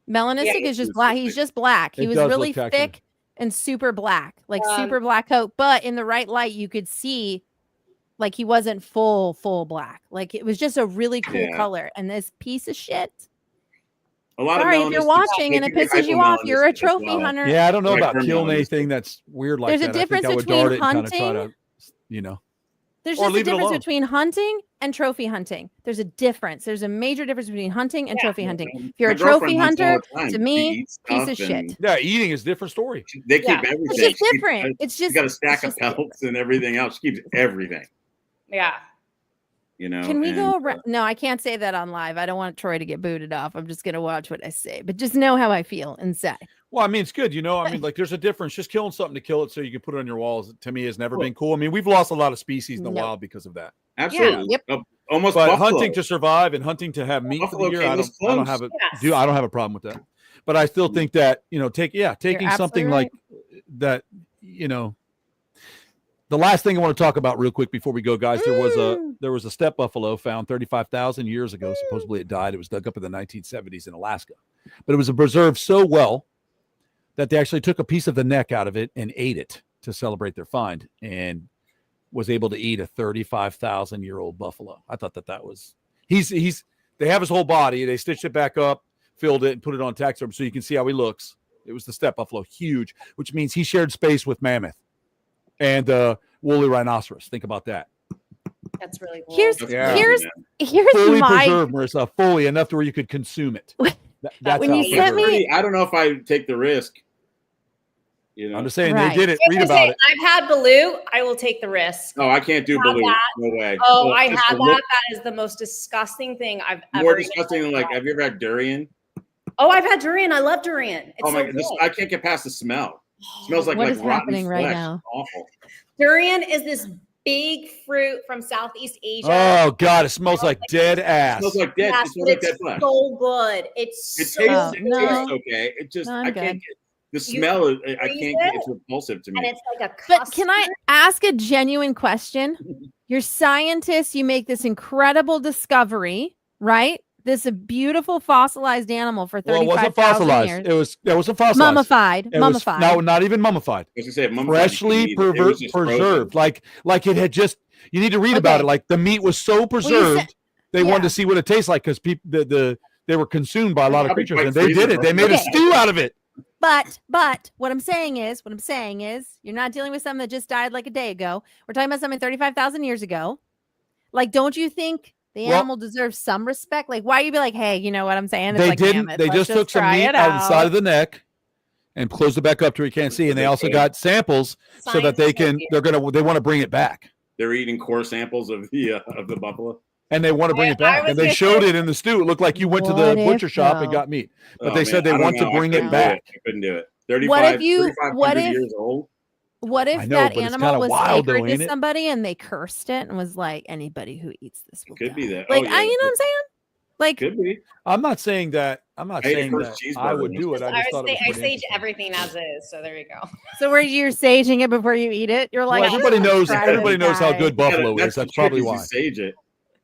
Melanistic Yeah, is just it's black. He's just black. He It was does really look tacky. thick and super black, like Um, super black coat. But in the right light, you could see like he wasn't full black. Like it was just a really cool Yeah. color. And this piece of shit. A lot Sorry, of if you're melanistics- watching and they it can be pisses you off, you're a hypomelanistic as trophy well. hunter. Yeah, I don't know Like about her killing melanistic. anything that's weird like There's a that. difference I think I would between dart it and kind of try hunting- to, There's Or just a leave it difference alone. between hunting and trophy hunting. There's a difference. There's a major difference between hunting and Yeah. trophy hunting. If you're My a trophy girlfriend hunts all hunter, the time. to She me, eats piece of stuff shit. and Yeah, eating is a different story. They keep Yeah. everything. It's just She keeps- different. It's She's just got a it's stack of just pelts different. and everything else. She keeps everything. Yeah. Can we go and, around? No, I can't say that on live. I don't want Troy to get booted off. I'm just gonna watch what I say, but just know how I feel inside. Well, I mean, it's good, I mean, like there's a difference. Just killing something to kill it so you can put it on your walls, to me, has never been cool. I mean, we've lost a lot of species in the No. wild because of that. Absolutely. Yep. Almost But buffalo. hunting to survive and hunting to have meat for Buffalo the year, came I this don't close. have a Yes. I don't have a problem with that. But I still think that taking absolutely something right. like that, the last thing I want to talk about real quick before we go, guys, there was a steppe buffalo found 35,000 years ago. Supposedly it died. It was dug up in the 1970s in Alaska, but it was preserved so well that they actually took a piece of the neck out of it and ate it. to celebrate their find, and was able to eat a 35,000-year-old buffalo. I thought that was they have his whole body. They stitched it back up, filled it, and put it on taxidermy so you can see how he looks. It was the steppe buffalo, huge, which means he shared space with mammoth and woolly rhinoceros. Think about that. That's really cool. Here's Fully my preserved, Marissa, fully enough to where you could consume it. That's when how you sent me, I don't know if I take the risk. You know, I'm just saying Right. they did it. I was Read gonna about say, it. I've had Baloo. I will take the risk. no, I can't do Have Baloo. that. No way. Oh, Well, I just had the look- that. That is the most disgusting thing I've ever More eaten. disgusting than like, have you ever had durian? Oh, I've had durian. I love durian. It's Oh my so god, good. I can't get past the smell. It smells like What like is rotten happening flesh. right now? Awful. Durian is this big fruit from Southeast Asia. Oh God, it smells like dead It ass. smells like dead. Yes, It smells but like dead it's flesh. so good. It's It so tastes, Oh, no. it tastes okay. It just No, I'm I can't good. get the smell. I freeze can't get. it, It's repulsive to and me. it's like a But can I custard. ask a genuine question? You're scientists, you make this incredible discovery, right? This a beautiful fossilized animal for Well, it wasn't 35,000 fossilized. years. It wasn't fossilized. Mummified. It was, Mummified. no, not even mummified. I was gonna say, if mummified, Freshly you couldn't eat it. It was just frozen. preserved, like it had just. You need to read about Okay. it. Like the meat was so preserved, they wanted yeah. to see what it tastes like because people they were consumed by a lot of Probably creatures, quite and they did it. They made a Okay. stew out of it. But what I'm saying is, you're not dealing with something that just died like a day ago. We're talking about something 35,000 years ago. Like, don't you think the Well- animal deserves some respect? Like, why you be like, hey, you know what I'm saying? It's They like didn't. mammoth. They Let's just took some try meat it out of the side out. of the neck and closed it back up to where you can't see. And they also got samples so that they can. They want to bring it back. They're eating core samples of the buffalo. And they want to bring it I back. was And they gonna showed say- it in the stew. It looked like you went to What the if, butcher shop and though? got meat. But Oh, they said they I don't want to know. bring I it couldn't do back. I couldn't do it. What if you- 3,500 what if- years old? What if I know, that but it's animal kinda was wild though, sacred ain't to it? somebody and they cursed it and was like, anybody who eats this will Could die. be that. Like, Oh, yeah, you know what I'm saying? Like, Could be. I'm not saying that. I'm not I ate a saying first that cheeseburger I would once. do it. I just thought it was I pretty sage interesting. everything as is, so there you go. so where you're saging it before you eat it, you're like, Well, everybody "I'm knows. try Everybody this, knows how guys." good buffalo is. That's the That's trick, probably is you why. sage it.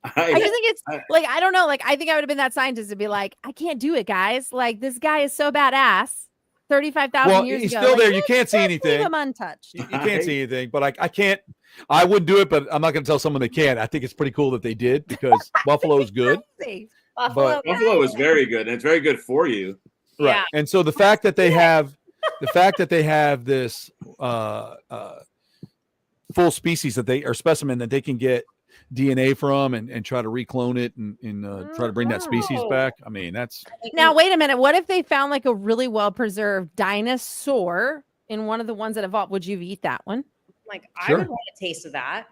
I just think it's I- like, I don't know. Like, I think I would have been that scientist to be like, I can't do it, guys. Like, this guy is so badass. 35,000 Well, years he's ago. still Like, there. You let's can't see just leave anything. him untouched. You can't see anything, but I can't. I wouldn't do it, but I'm not going to tell someone they can't. I think it's pretty cool that they did because buffalo is good, Crazy. Buffalo. Buffalo is very good, and it's very good for you. right? Yeah. And so the fact that they have, this full species that they or specimen that they can get DNA from and try to reclone it and try to bring that species Oh. back. I mean, that's Now, wait a minute. What if they found like a really well preserved dinosaur in one of the ones that evolved? Would you eat that one? Like, Sure. I would want a taste of that.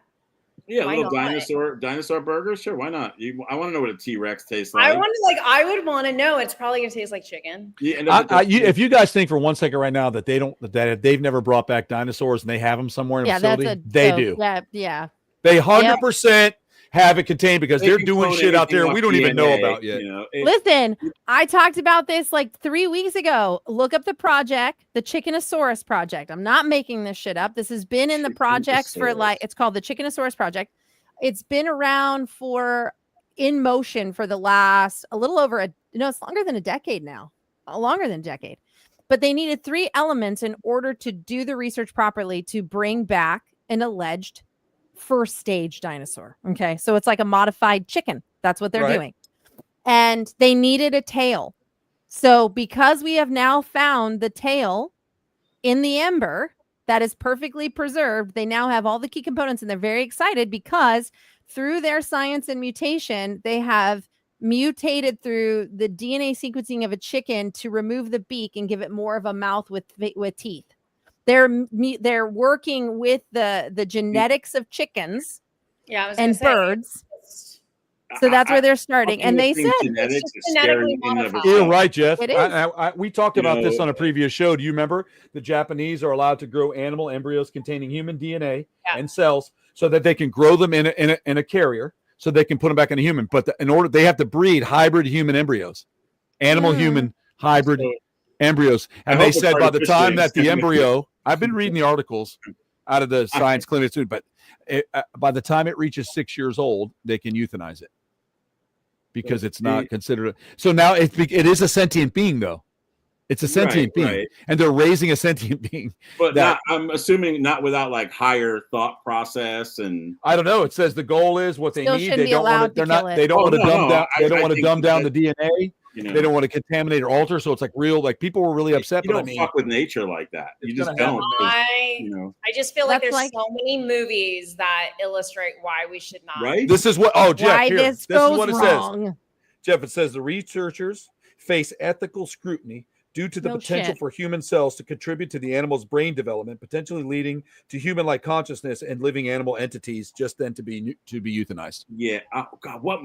Yeah, Why little not? dinosaur burgers. Sure, why not? I want to know what a T-Rex tastes I like. I would want to know. It's probably gonna taste like chicken. Yeah, and if you guys think for 1 second right now that they've never brought back dinosaurs and they have them somewhere in a Yeah, facility, they so, do. Yeah. They 100% have it contained because they they're can doing clone shit out there anything we off don't even know DNA, about yet. You know, Listen, I talked about this like 3 weeks ago. Look up the project, the Chickenosaurus Project. I'm not making this shit up. This has been in the projects for Chickenosaurus. it's called the Chickenosaurus Project. It's been around in motion for the last a little over it's longer than a decade now. Longer than a decade. But they needed 3 elements in order to do the research properly to bring back an alleged first stage dinosaur. Okay. So it's like a modified chicken. That's what they're Right. doing. And they needed a tail. So because we have now found the tail in the ember that is perfectly preserved, they now have all the key components and they're very excited because through their science and mutation, they have mutated through the DNA sequencing of a chicken to remove the beak and give it more of a mouth with teeth. They're working with the genetics of chickens Yeah, I was and gonna say, birds. So that's where they're starting. And they said, genetics It's is just scary genetically in and of modified. You're itself. right, Jeff. It is. We talked about this know- on a previous show. Do you remember the Japanese are allowed to grow animal embryos containing human DNA Yeah. and cells so that they can grow them in a carrier so they can put them back in a human. But in order, they have to breed hybrid human embryos, animal human hybrid So, embryos. I And hope they it's said by the time artificially that the inseminated. embryo, I've been reading the articles out of the science clinic too, but by the time it reaches 6 years old, they can euthanize it because it's not considered. So now it is a sentient being though. It's a sentient being, right. and they're raising a sentient being. But I'm assuming not without like higher thought process and I don't know. It says the goal is what they Still need. shouldn't They be don't want allowed to. They're to kill not. it. They don't want to dumb down. They don't I want to think dumb down the that, DNA. you know, They don't want to contaminate or alter. So it's like real. Like people were really upset. You But don't I mean, fuck with nature like that. You it's just gonna don't. I just feel like That's there's like- so many movies that illustrate why we should not. Right? this is what. Oh, Jeff, Why here. this This goes is what it says. wrong. Jeff, it says the researchers face ethical scrutiny due to the No potential shit. for human cells to contribute to the animal's brain development, potentially leading to human-like consciousness and living animal entities just then to be euthanized. Yeah. Oh God, what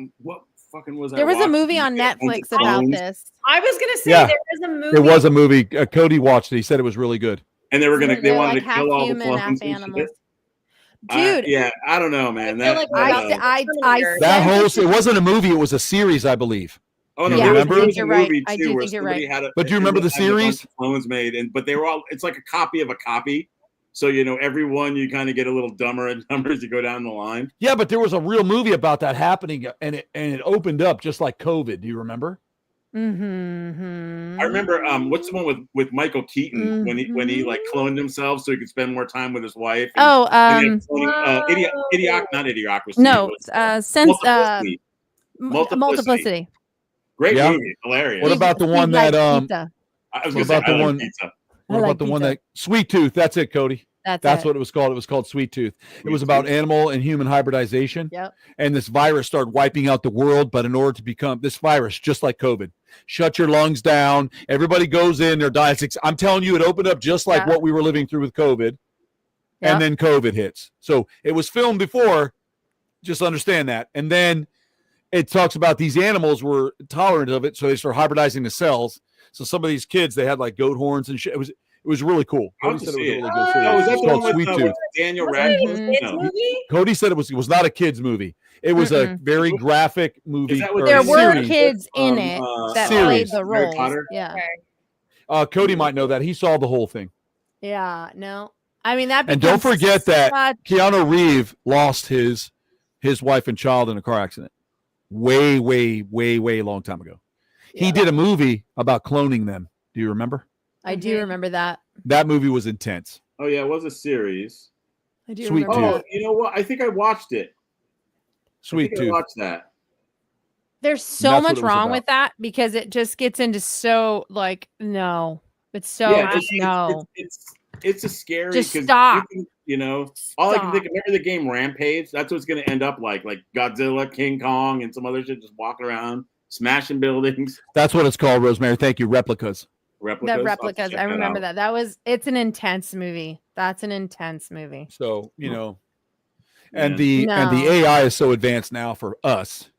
fucking was that? There was a movie on Netflix about this. I was gonna say Yeah. there is a movie. There was a movie. Cody watched it. He said it was really good. And they were gonna. They They're wanted like to half kill all the human, clones half and shit. animals. Dude, Yeah, I don't know, man. I feel That, like I Terminator. That sent whole it to- it wasn't a movie. It was a series, I believe. Oh no, Yeah. there was, Remember? there was a You're right. movie I too do where think you're somebody right. had a. But do you remember the had a bunch series? of clones made, but they were all. It's like a copy of a copy. So every one you kind of get a little dumber and dumber as you go down the line. Yeah, but there was a real movie about that happening, and it opened up just like COVID. Do you remember? Mm-hmm. I remember what's the one with Michael Keaton when he like cloned himself so he could spend more time with his wife. And, Oh, and he had cloning, not Idiocracy. no, sense Multiplicity. multiplicity. Great Yeah. movie, hilarious. What about the He one that likes pizza. I was what gonna say about the I like one- pizza. what I about like the one pizza. that Sweet Tooth? That's it, Cody. That's it. what it was called. It was called Sweet Tooth. It was Sweet about Tooth. animal and human hybridization. Yep. And this virus started wiping out the world. But in order to become this virus, just like COVID, shut your lungs down. Everybody goes in, their diets. I'm telling you, it opened up just like Yeah. what we were living through with COVID. Yep. And then COVID hits. So it was filmed before. Just understand that. And then it talks about these animals were tolerant of it. So they start hybridizing the cells. So some of these kids, they had like goat horns and shit. It was really cool. I'll Cody have said to it was see a it. really good series. Oh, is that It's the called one Sweet with, Tooth. Daniel Was it Radcliffe? a kids No. movie? Cody said it was not a kids movie. It was a very graphic movie. Is that what or There Or were series. kids in it that series. played the Harry roles. Potter? Yeah. Cody might know that. He saw the whole thing. Yeah. No. I mean that. And don't becomes forget that such- Keanu Reeves lost his wife and child in a car accident way long time ago. He Yeah. did a movie about cloning them. Do you remember? I do remember that. That movie was intense. Oh yeah, it was a series. I do Sweet remember Oh, that. you know what? I think I watched it. Sweet I think I Tooth. watched that. There's so That's what much it was wrong about. with that because it just gets into so like no. It's so Yeah, just no. It's a scary. Just 'cause stop. you can, all I can Stop. think of. Remember the game Rampage? That's what's going to end up like Godzilla, King Kong, and some other shit just walking around, smashing buildings. That's what it's called, Rosemary. Thank you. Replicas. Replicas. The I'll have to replicas. check I remember out. that. It's an intense movie. That's an intense movie. So, Yeah. and the No. AI is so advanced now for us.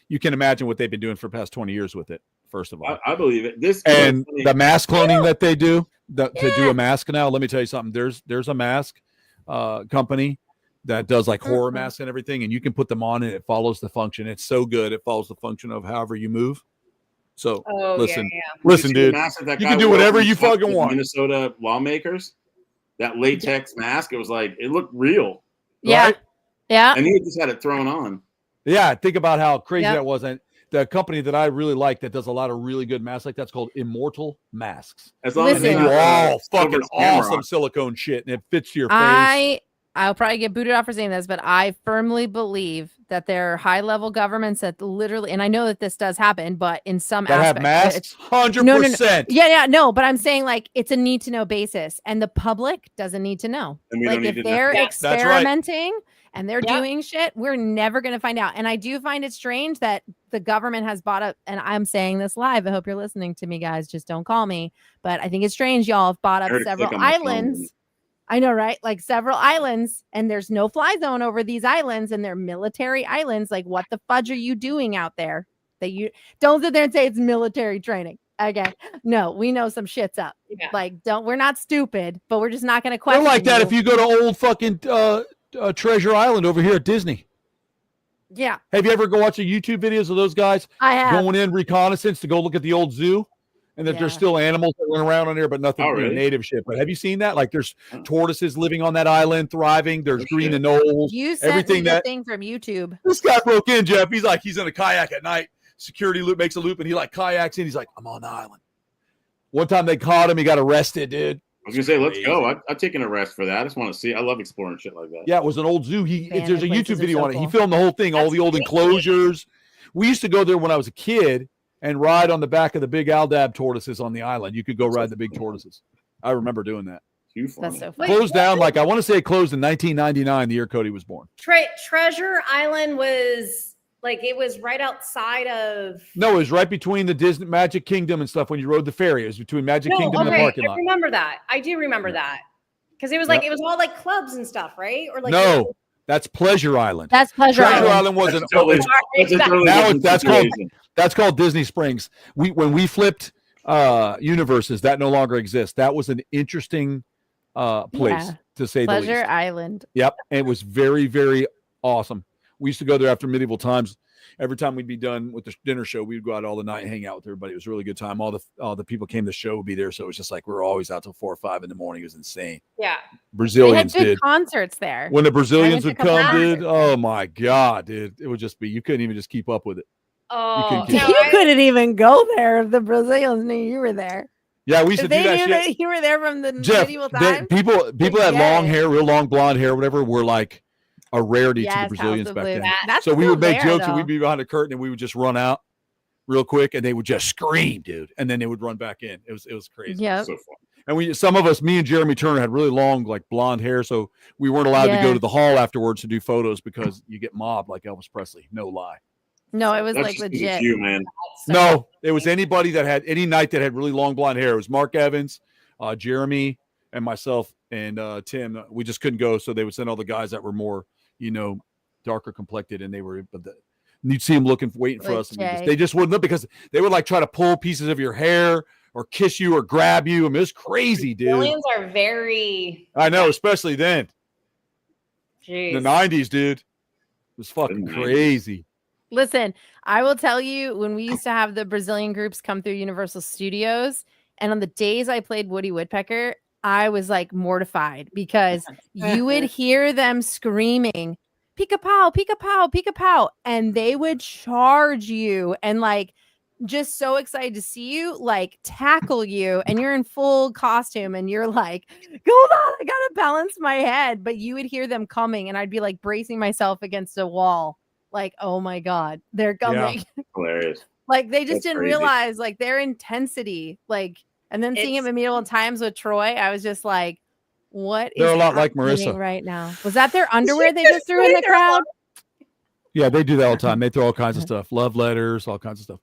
You can imagine what they've been doing for the past 20 years with it, first of all. I believe it. This And the mask cloning that they do to do Yeah. a mask now, let me tell you something. There's a mask company that does like horror Mhm. masks and everything, and you can put them on and it follows the function. It's so good. It follows the function of however you move. So Oh listen, yeah. listen, You see the dude. mask that you guy can do wore whatever from you the fucking want. Minnesota lawmakers. That latex mask. It was like it looked real, Yeah. Right? Yeah. and he just had it thrown on. Yeah, think about how crazy Yep. that was. And the company that I really like that does a lot of really good masks like that's called Immortal Masks. As long And as they Listen. it's do not, all fucking silver shamrock. awesome silicone shit and it fits to your face. I'll probably get booted off for saying this, but I firmly believe that there are high level governments that literally, and I know that this does happen, but in some That have aspects, masks, 100%. no, but I'm saying like it's a need to know basis, and the public doesn't need to know. And we Like don't if need to know. they're Yeah, that's right. experimenting and they're Yep. doing shit, we're never going to find out. And I do find it strange that the government has bought up, and I'm saying this live. I hope you're listening to me, guys. Just don't call me. But I think it's strange y'all have bought I up heard it several click on my phone. islands. I know, right? Like several islands, and there's no fly zone over these islands, and they're military islands. Like, what the fudge are you doing out there? That you don't sit there and say it's military training. Okay, no, we know some shit's up. Yeah. Like, we're not stupid, but we're just not going to They're question. like that if you go to old fucking Treasure Island over here at Disney. Yeah, Have you ever go watch the YouTube videos of those guys I have. going in reconnaissance to go look at the old zoo? And that Yeah. there's still animals that run around on there, but nothing Oh, really? native shit. But have you seen that? Like there's Oh. tortoises living on that island, thriving. There's Oh, green shit. anoles. You sent everything me the that- thing from YouTube. This guy broke in, Jeff. He's like, he's in a kayak at night. Security loop makes a loop, and he like kayaks in. He's like, I'm on the island. One time they caught him. He got arrested, dude. I was gonna say, let's go. I'd take an arrest for that. I just want to see. I love exploring shit like that. Yeah, it was an old zoo. Man, There's the a places YouTube are video so on it. He cool. filmed the whole thing, all That's the old crazy. enclosures. We used to go there when I was a kid and ride on the back of the big Aldab tortoises on the island. You could go ride the big tortoises. I remember doing that. Too fun. That's so fun. Wait, Closed down, like I want to say it closed in 1999, the year Cody was born. Treasure Island was like it was right outside of. No, it was right between the Disney Magic Kingdom and stuff when you rode the ferry. It was between Magic No, Kingdom and the okay, parking I lot. remember that. I do remember that because it was like it was all like clubs and stuff, right? Or like No, that's Pleasure Island. That's Pleasure Treasure Island. Island was an That's totally, that's a totally Now different that's called- situation. That's called Disney Springs. When we flipped universes, that no longer exists. That was an interesting place Yeah. to say the Pleasure least. Island. Yep, and it was very, very awesome. We used to go there after medieval times. Every time we'd be done with the dinner show, we'd go out all the night and hang out with everybody. It was a really good time. All the people came to the show would be there, so it was just like we were always out till 4 or 5 in the morning. It was insane. Yeah. They had Brazilians good did. concerts there. When the Brazilians to would a couple come, dude, concerts. oh my god, dude, it would just be you couldn't even just keep up with it. Oh, keep- no, You I- couldn't even go there if the Brazilians knew you were there. Yeah, we used to If do they that knew shit. that you were there from the Jeff, medieval they- times. people that had long Yeah. hair, real long blonde hair, whatever, were like a rarity to the Yes, Brazilians House of back Blues. then. That's So we still would make there, jokes and though. we'd be behind a curtain and we would just run out real quick and they would just scream, dude, and then they would run back in. It was crazy. Yep. So fun. And some of us, me and Jeremy Turner, had really long, like blonde hair, so we weren't allowed to go Yeah. to the hall afterwards to do photos because you get mobbed like Elvis Presley. No lie. No, it was That's like just 'cause it's legit. you, man. No, it was anybody that had any night that had really long blonde hair. It was Mark Evans, Jeremy, and myself and Tim. We just couldn't go, so they would send all the guys that were more, darker complected, and they were. But you'd see them waiting for Like us. And Jay. they just wouldn't look because they would like try to pull pieces of your hair or kiss you or grab you. I mean, it's crazy, dude. Brazilians are very. I know, especially then Jeez. in the '90s, dude. It was fucking The 90s. crazy. Listen, I will tell you when we used to have the Brazilian groups come through Universal Studios, and on the days I played Woody Woodpecker, I was like mortified because you would hear them screaming, "Pika pow, pika pow, pika pow," and they would charge you and like just so excited to see you, like tackle you, and you're in full costume and you're like, hold on, I gotta balance my head. But you would hear them coming, and I'd be like bracing myself against a wall. Like, oh my God, they're coming. Hilarious. Like they just That's didn't crazy. realize like their intensity. Like, and then seeing him in medieval times with Troy, I was just like, what is They're a lot like happening Marissa. right now? Was that their underwear they just threw in the crowd? Yeah, they do that all the time. They throw all kinds of stuff, love letters, all kinds of stuff.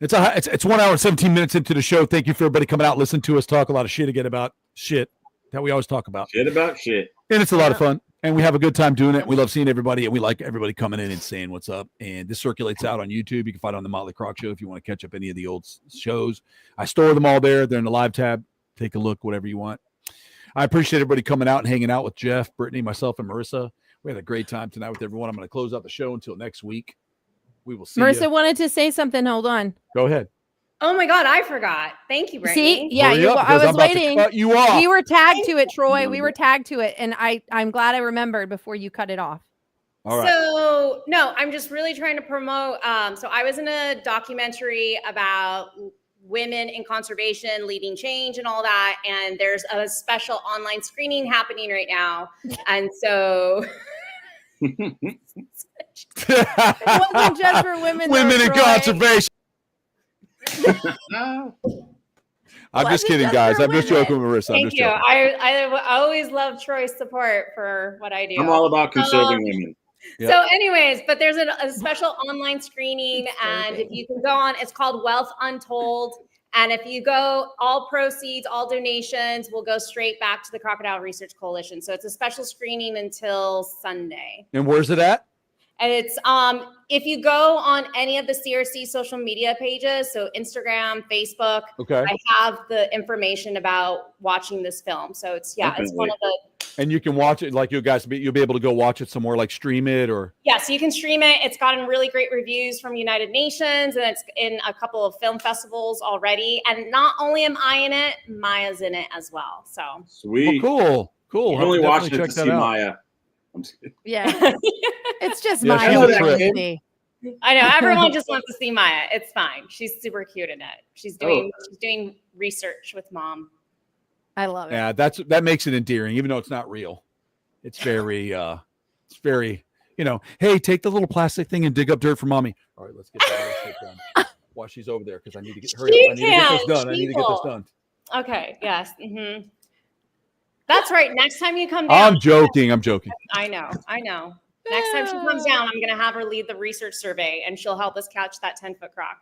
It's 1 hour and 17 minutes into the show. Thank you for everybody coming out, listen to us talk a lot of shit again about shit that we always talk about, Shit about shit. and it's a lot of fun, and we have a good time doing it. We love seeing everybody, and we like everybody coming in and saying what's up. And this circulates out on YouTube. You can find it on the Motley Croc Show if you want to catch up any of the old shows. I store them all there. They're in the live tab. Take a look, whatever you want. I appreciate everybody coming out and hanging out with Jeff, Brittany, myself, and Marissa. We had a great time tonight with everyone. I'm going to close out the show until next week. We will see Marissa you. wanted to say something. Hold on. Go ahead. Oh my God, I forgot. Thank you, Brittany. See, yeah, Hurry you, up, I because was I'm about to waiting. cut you off. We were tagged to it, Troy. We were tagged to it, and I'm glad I remembered before you cut it off. All right. So no, I'm just really trying to promote. So I was in a documentary about women in conservation leading change and all that, and there's a special online screening happening right now, and so It wasn't just for women. Women though, in Troy. conservation. I'm just Wasn't kidding, just guys. for I'm just women. joking with Marissa. I'm thank just you. joking. I always love Troy's support for what I do. I'm all about conserving women. Yeah. So, anyways, but there's a special online screening, and if you can go on, it's called Wealth Untold. And if you go, all proceeds, all donations will go straight back to the Crocodile Research Coalition. So it's a special screening until Sunday. And where's it at? And it's if you go on any of the CRC social media pages, so Instagram, Facebook, Okay. I have the information about watching this film. So it's it's one of the And you can watch it, like you'll be able to go watch it somewhere, like stream it or. so you can stream it. It's gotten really great reviews from United Nations, and it's in a couple of film festivals already. And not only am I in it, Maya's in it as well. So Sweet. Cool. Cool. I'm only I'll watching definitely it to see Maya. I'm just kidding. Yeah, it's just Yeah, my she's a own trip. community. I know everyone just wants to see Maya. It's fine. She's super cute in it. She's doing research with mom. I love it. Yeah, that makes it endearing, even though it's not real. It's very, hey, take the little plastic thing and dig up dirt for mommy. All right, let's get that shit done while she's over there because I need to get hurry up. I need to get this done. I need to get this done. Okay. Yes. Mm-hmm. That's right. Next time you come down. I'm joking. I know. Next time she comes down, I'm going to have her lead the research survey, and she'll help us catch that 10-foot croc.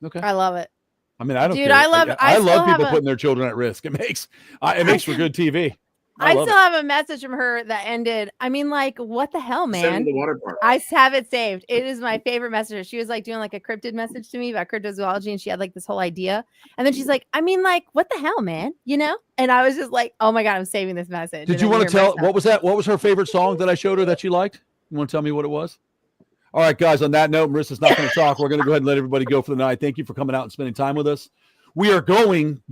Okay. I love it. I mean, I don't Dude, care. I love people putting their children at risk. It makes for good TV. I still have a message from her that ended. I mean, like, what the hell, man? The water park. I have it saved. It is my favorite message. She was like doing like a cryptid message to me about cryptozoology, and she had like this whole idea. And then she's like, I mean, like, what the hell, man? You know? And I was just like, oh my God, I'm saving this message. Did you want to tell what was that? What was her favorite song that I showed her that she liked? You want to tell me what it was? All right, guys, on that note, Marissa's not going to talk. We're going to go ahead and let everybody go for the night. Thank you for coming out and spending time with us. We are going